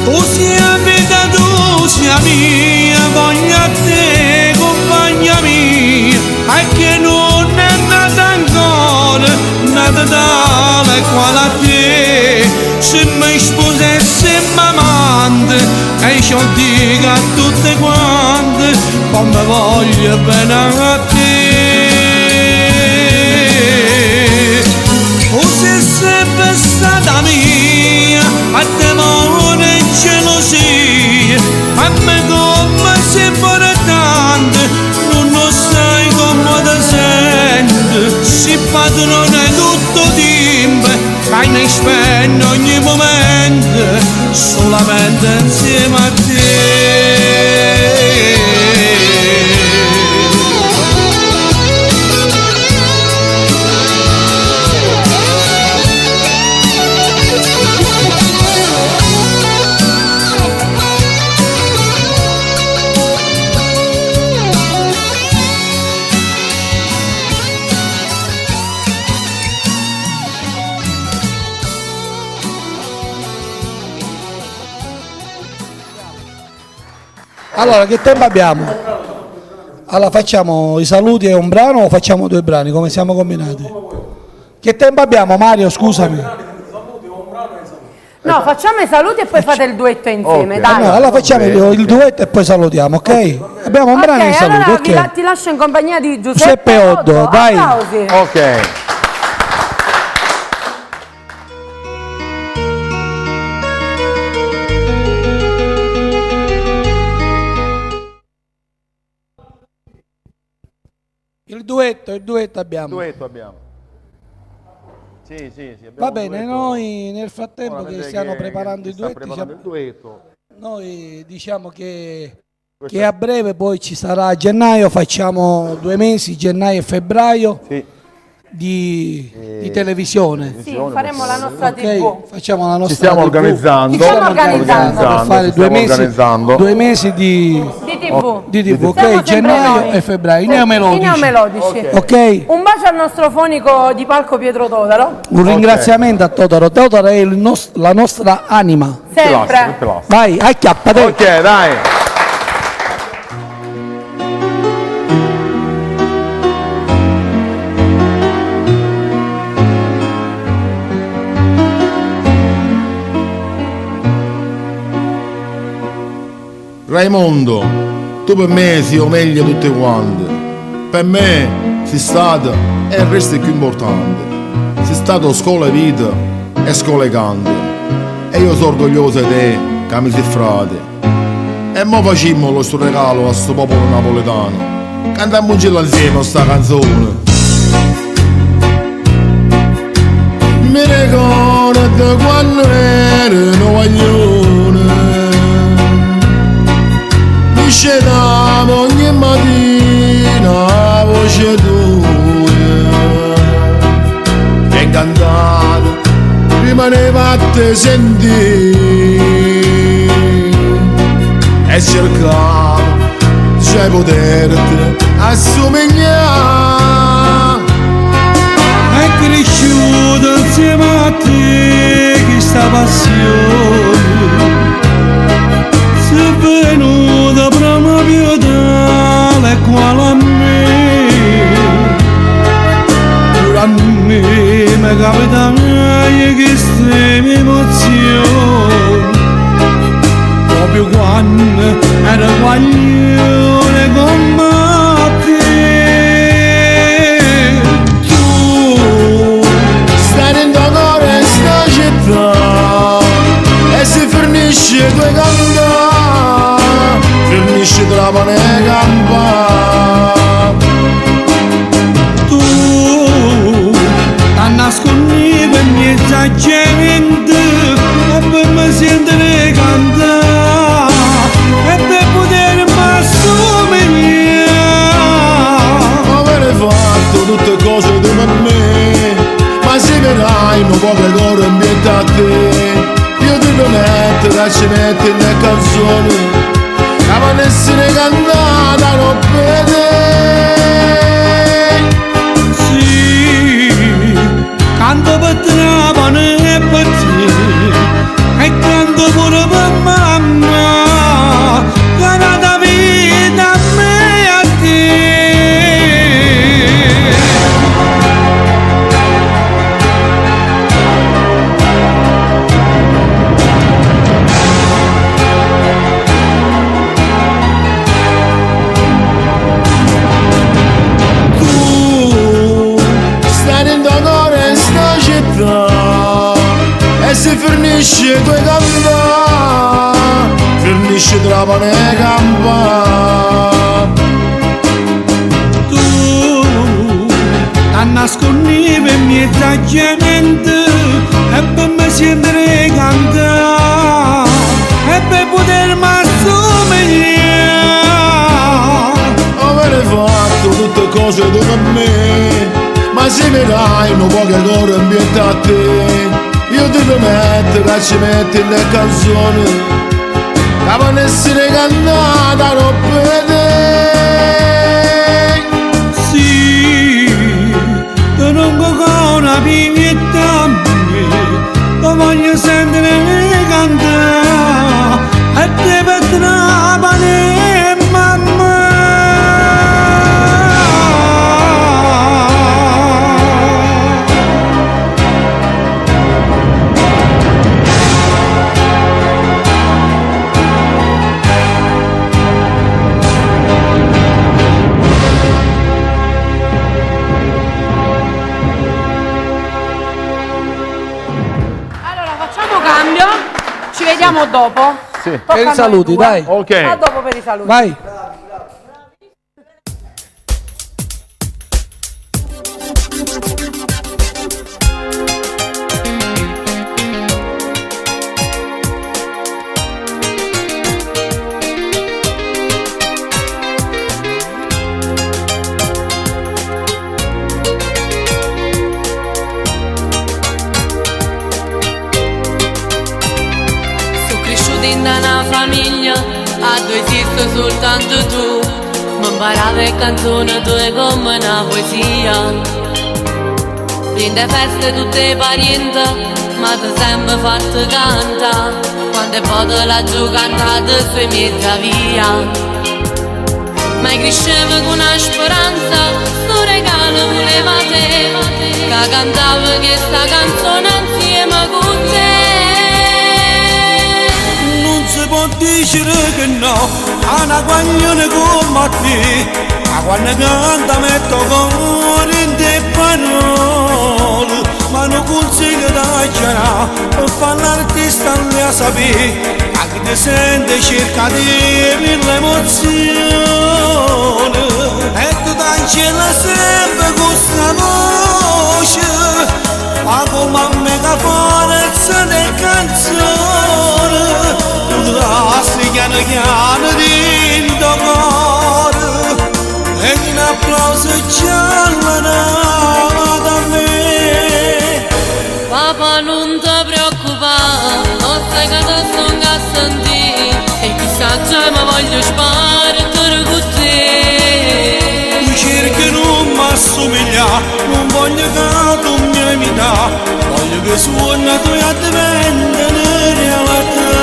Tu sia vita, tu sia mia, voglio a te compagna mia, e che non è nata ancora, nata tale quale a te. Se mi sposassi mamante, e ci dico a tutte quante, come voglio bene a te. Tu sei sempre stata mia, a te amore e gelosia, a me come sei importante, non lo sai come ti senti, si padrone tutto tempo, che ne spendo ogni momento, solamente insieme a te. Allora, che tempo abbiamo? Allora facciamo i saluti e un brano o facciamo due brani? Come siamo combinati? Che tempo abbiamo, Mario? Scusami. No, facciamo i saluti e poi fate il duetto insieme, dai. No, allora facciamo il duetto e poi salutiamo, ok? Abbiamo un brano di saluti, allora ok? ti lascio in compagnia di Giuseppe Oddo, dai. Applausi. Ok. Il Il duetto abbiamo. Duetto abbiamo. Sì, abbiamo Va un bene, duetto. noi nel frattempo Ora che vedete stiamo che preparando i sta duetti, preparando il duetto. noi diciamo che Questo a breve poi ci sarà a gennaio, facciamo 2 mesi, gennaio e febbraio, sì. di televisione. Sì, faremo la nostra Ok, TV. facciamo la nostra Ci stiamo TV. organizzando. Ci stiamo organizzando. per fare ci stiamo organizzando. 2 mesi di Di TV. TV, Siamo ok? sempre Gennaio noi. e febbraio, i I neomelodici. neomelodici. Ok? Un bacio al nostro fonico di palco Pietro Todaro. Un ringraziamento a Totaro. Totaro è la nostra anima. Sempre. Vai, acchiappate. Ok, dai. Raimondo, tu per me sei meglio di tutti quanti. Per me sei stato e resti più importante. Sei stato scuola e vita e scuola e canto. E io sono orgoglioso di te, che mi sei frate. E mo facciamo lo sto regalo a sto popolo napoletano. Cantiamo insieme sta canzone. Mi ricordo quando ero novaglione. Mi scendavo ogni mattina a voce tua e cantato rimaneva a te sentire e cercavo cioè poterti assomigliare. È cresciuta insieme a te questa passione, sei venuta proprio tale quale a me. Pure a me mi capita mai che queste emozioni, proprio quando era guaglione con me. E si fornisce due gamba, fornisce tra pane e gamba. Tu ti nascondi per mezza gente e per me sentire cantare e per potermi assomigliare. Avere fatto tutte cose tu per me, ma se vedrai un po' che coro ambienta a te. Io ti prometto che ci metti le canzoni che vanno essere cantate non per te. Sì, canto per Trapani e per te e canto pure per mamma che ha dato vita a me e a te. E si fornisce due gamba, fornisce tra pane e gamba. Tu ti nascondi per mezza gente e per me sentire cantare e per potermi assomigliare. Avere fatto tutte cose tu per me, ma se vedrai un po' che coro ambienta a te. Io ti prometto che ci metti le canzoni che vanno essere cantate non per te. Sì, tu non con una pignetta a me, lo voglio sentire cantare e te per Trapani e mamma. Ci vediamo dopo. Sì. Tocca Per a i noi saluti, due. dai. Ok. A dopo per i saluti. Vai. famiglia, a due esiste soltanto tu. Mi imparavi canzoni tue come una poesia. In le feste tutte parenti, ma ti sempre fatto cantare. Quando poi la giocata sui mezza via. Ma crescevo con una speranza, sto regalo voleva te. Che cantavo questa canzone insieme con te. Non si può dire che no a una guaglione come te. Ma quando canta metto cuore in te parole. Ma non consiglio da chiarare per fare l'artista non la sapere. A chi ti sente cerca di l'emozione. E tu cancella sempre questa voce. Ma come a megaforza di canzone. Tu lasci piano piano dentro cuore. E un applauso giallo da me. Papà non ti preoccupare, non sai che ti sto a sentire. E chissà già mi voglio sparare con te. Tu cerchi non mi assomiglia, non voglio che tu mi imita. Voglio che suona tu a diventare realtà.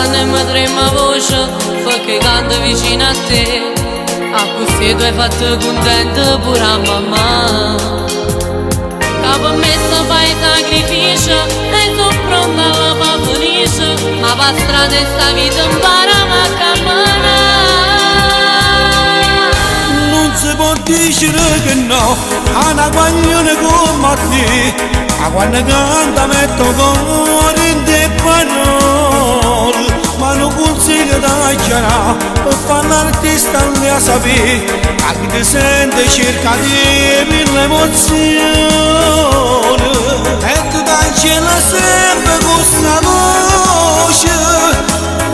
E mi trema voce perché canto vicino a te. A così tu hai fatto contento pure a mamma. Che per me se fai sacrificio e sono pronta alla fa felice. Ma per strada e sta vita imparava a camminare. Non si può dire che no a una guaglione come te. Ma quando canta metto cuore in te parole. Ma non consiglio da chiarare per fare l'artista non la sapere. A chi ti sente cerca di l'emozione. E tu cancella sempre questa voce.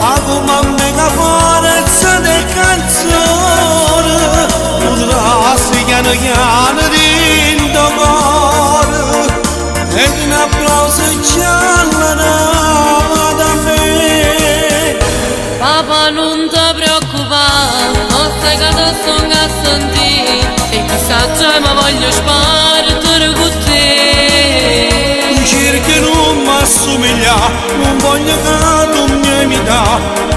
Ma come a megaforza di canzone. Tu lasci piano piano dentro cuore. E un applauso giallo da me. Papà non ti preoccupare, non sai che ti sto a sentire. E chissà già mi voglio sparare con te. Tu cerchi non mi assomiglia, non voglio che tu mi imita.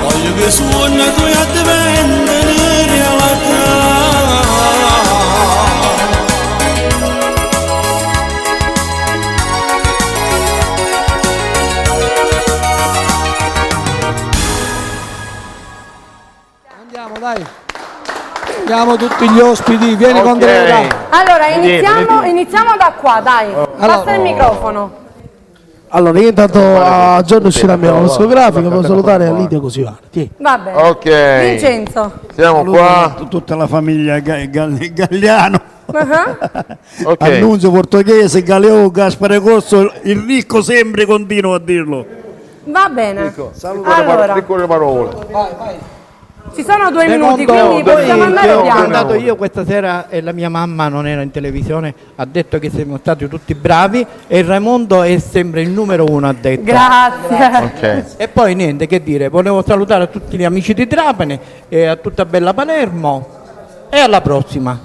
Voglio che suona tu a diventare realtà. Andiamo, dai. Andiamo tutti gli ospiti, vieni con te. Allora, iniziamo da qua, dai. Passa il microfono. Allora, io intanto a giorno uscirà il mio discografico, devo salutare Lidia Cosivani. Va bene. Ok. Vincenzo. Siamo qua. Tutta la famiglia Galliano. Ok. Annunzio Portoghese, Galeò, Gaspare Corso, il ricco sempre continuo a dirlo. Va bene. Allora, piccole parole. Ci sono 2 minuti, Secondo quindi possiamo andare ho piano. andato io questa sera e la mia mamma non era in televisione, ha detto che siamo stati tutti bravi e il Raimondo è sempre il numero 1, ha detto. Grazie. Ok. E poi niente, che dire, volevo salutare a tutti gli amici di Trapani e a tutta bella Palermo e alla prossima.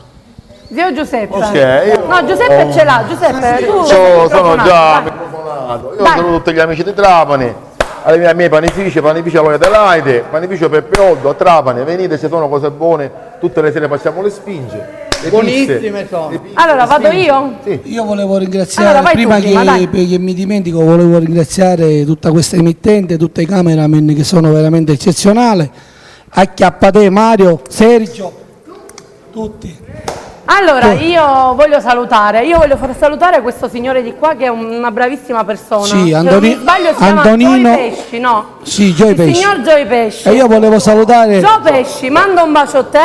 Zio Giuseppe. Ok. No, Giuseppe ce l'ha. Giuseppe, tu Sono già vai. microfonato. Io Vai. saluto tutti gli amici di Trapani, ai miei panifici, panificio Aloia Delaide, panificio Peppe Oddo a Trapani. Venite, se sono cose buone, tutte le sere passiamo le spinge. Le Buonissime pizze, sono. le pizze, Allora, le vado spinge. io? Sì. Io volevo ringraziare, Allora, vai prima tu prima, dai. che mi dimentico, volevo ringraziare tutta questa emittente, tutti i cameraman che sono veramente eccezionali. Acchiappate Mario, Sergio, tutti. Allora, io voglio far salutare questo signore di qua che è una bravissima persona. Sì, Se non mi sbaglio si Antonino. chiama Gioia Pesci, no? Sì, Gioia Il Pesci. signor Gioia Pesci. E io volevo salutare. Gio Pesci, mando un bacio a te,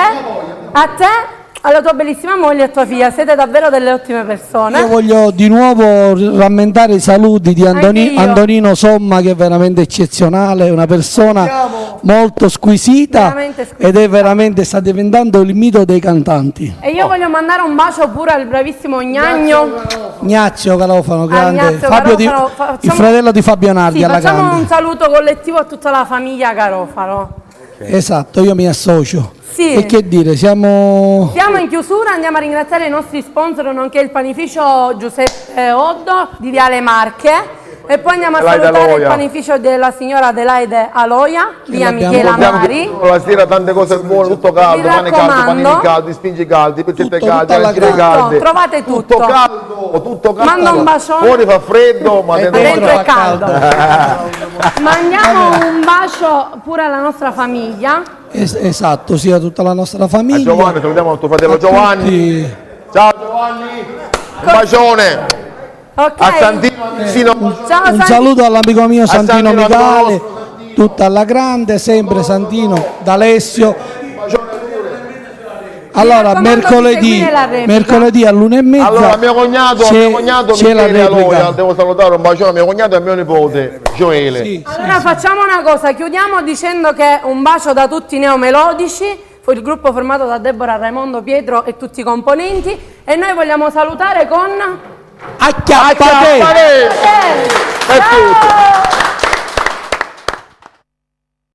alla tua bellissima moglie e a tua figlia, siete davvero delle ottime persone. Io voglio di nuovo rammentare i saluti di Anch'io. Antonino Somma, che è veramente eccezionale, è una persona molto squisita, Veramente squisita. ed è veramente, sta diventando il mito dei cantanti. E io voglio mandare un bacio pure al bravissimo Gnagno. Ignazio Garofano, grande, Ignazio Fabio Garofano, il facciamo- fratello di Fabio Nardi, Sì, alla facciamo grande. un saluto collettivo a tutta la famiglia Garofalo. Esatto, io mi associo. Sì. E che dire, siamo Siamo in chiusura, andiamo a ringraziare i nostri sponsor, nonché il panificio Giuseppe Oddo di Viale Marche. E poi andiamo a Adelaide salutare Aloia. il panificio della signora Adelaide Aloia, via l'abbiamo Michela Ricordiamo Mari. che la sera tante cose buone, tutto caldo, Mi pane caldo, raccomando. panini caldi, spingi caldi, peccette Tutto, calde, tutta la arancine grande. calde. Trovate tutto. Tutto caldo. Manda un bacione. Fuori fa freddo, ma E dentro Dentro fa è caldo. Mandiamo un bacio pure alla nostra famiglia. esatto, sia tutta la nostra A famiglia. Giovanni, salutiamo il tuo fratello Giovanni. tutti. Ciao Giovanni, un bacione. Ok. A Santino, vicino. Ciao Un Santi. saluto all'amico mio Santino Santino Micale, Androlo. tutta alla grande, sempre Santino, D'Alessio. Allora, raccomando di mercoledì, seguire la replica. mercoledì all'1:30 Allora, mio cognato c'è la Michele Aloia, replica. devo salutare un bacione a mio cognato e a mio nipote Gioele. Sì, Allora facciamo una cosa, chiudiamo dicendo che un bacio da tutti i neomelodici, fu il gruppo formato da Deborah, Raimondo, Pietro e tutti i componenti, e noi vogliamo salutare con... Acchiappate! Acchiappate! È tutto. Ciao!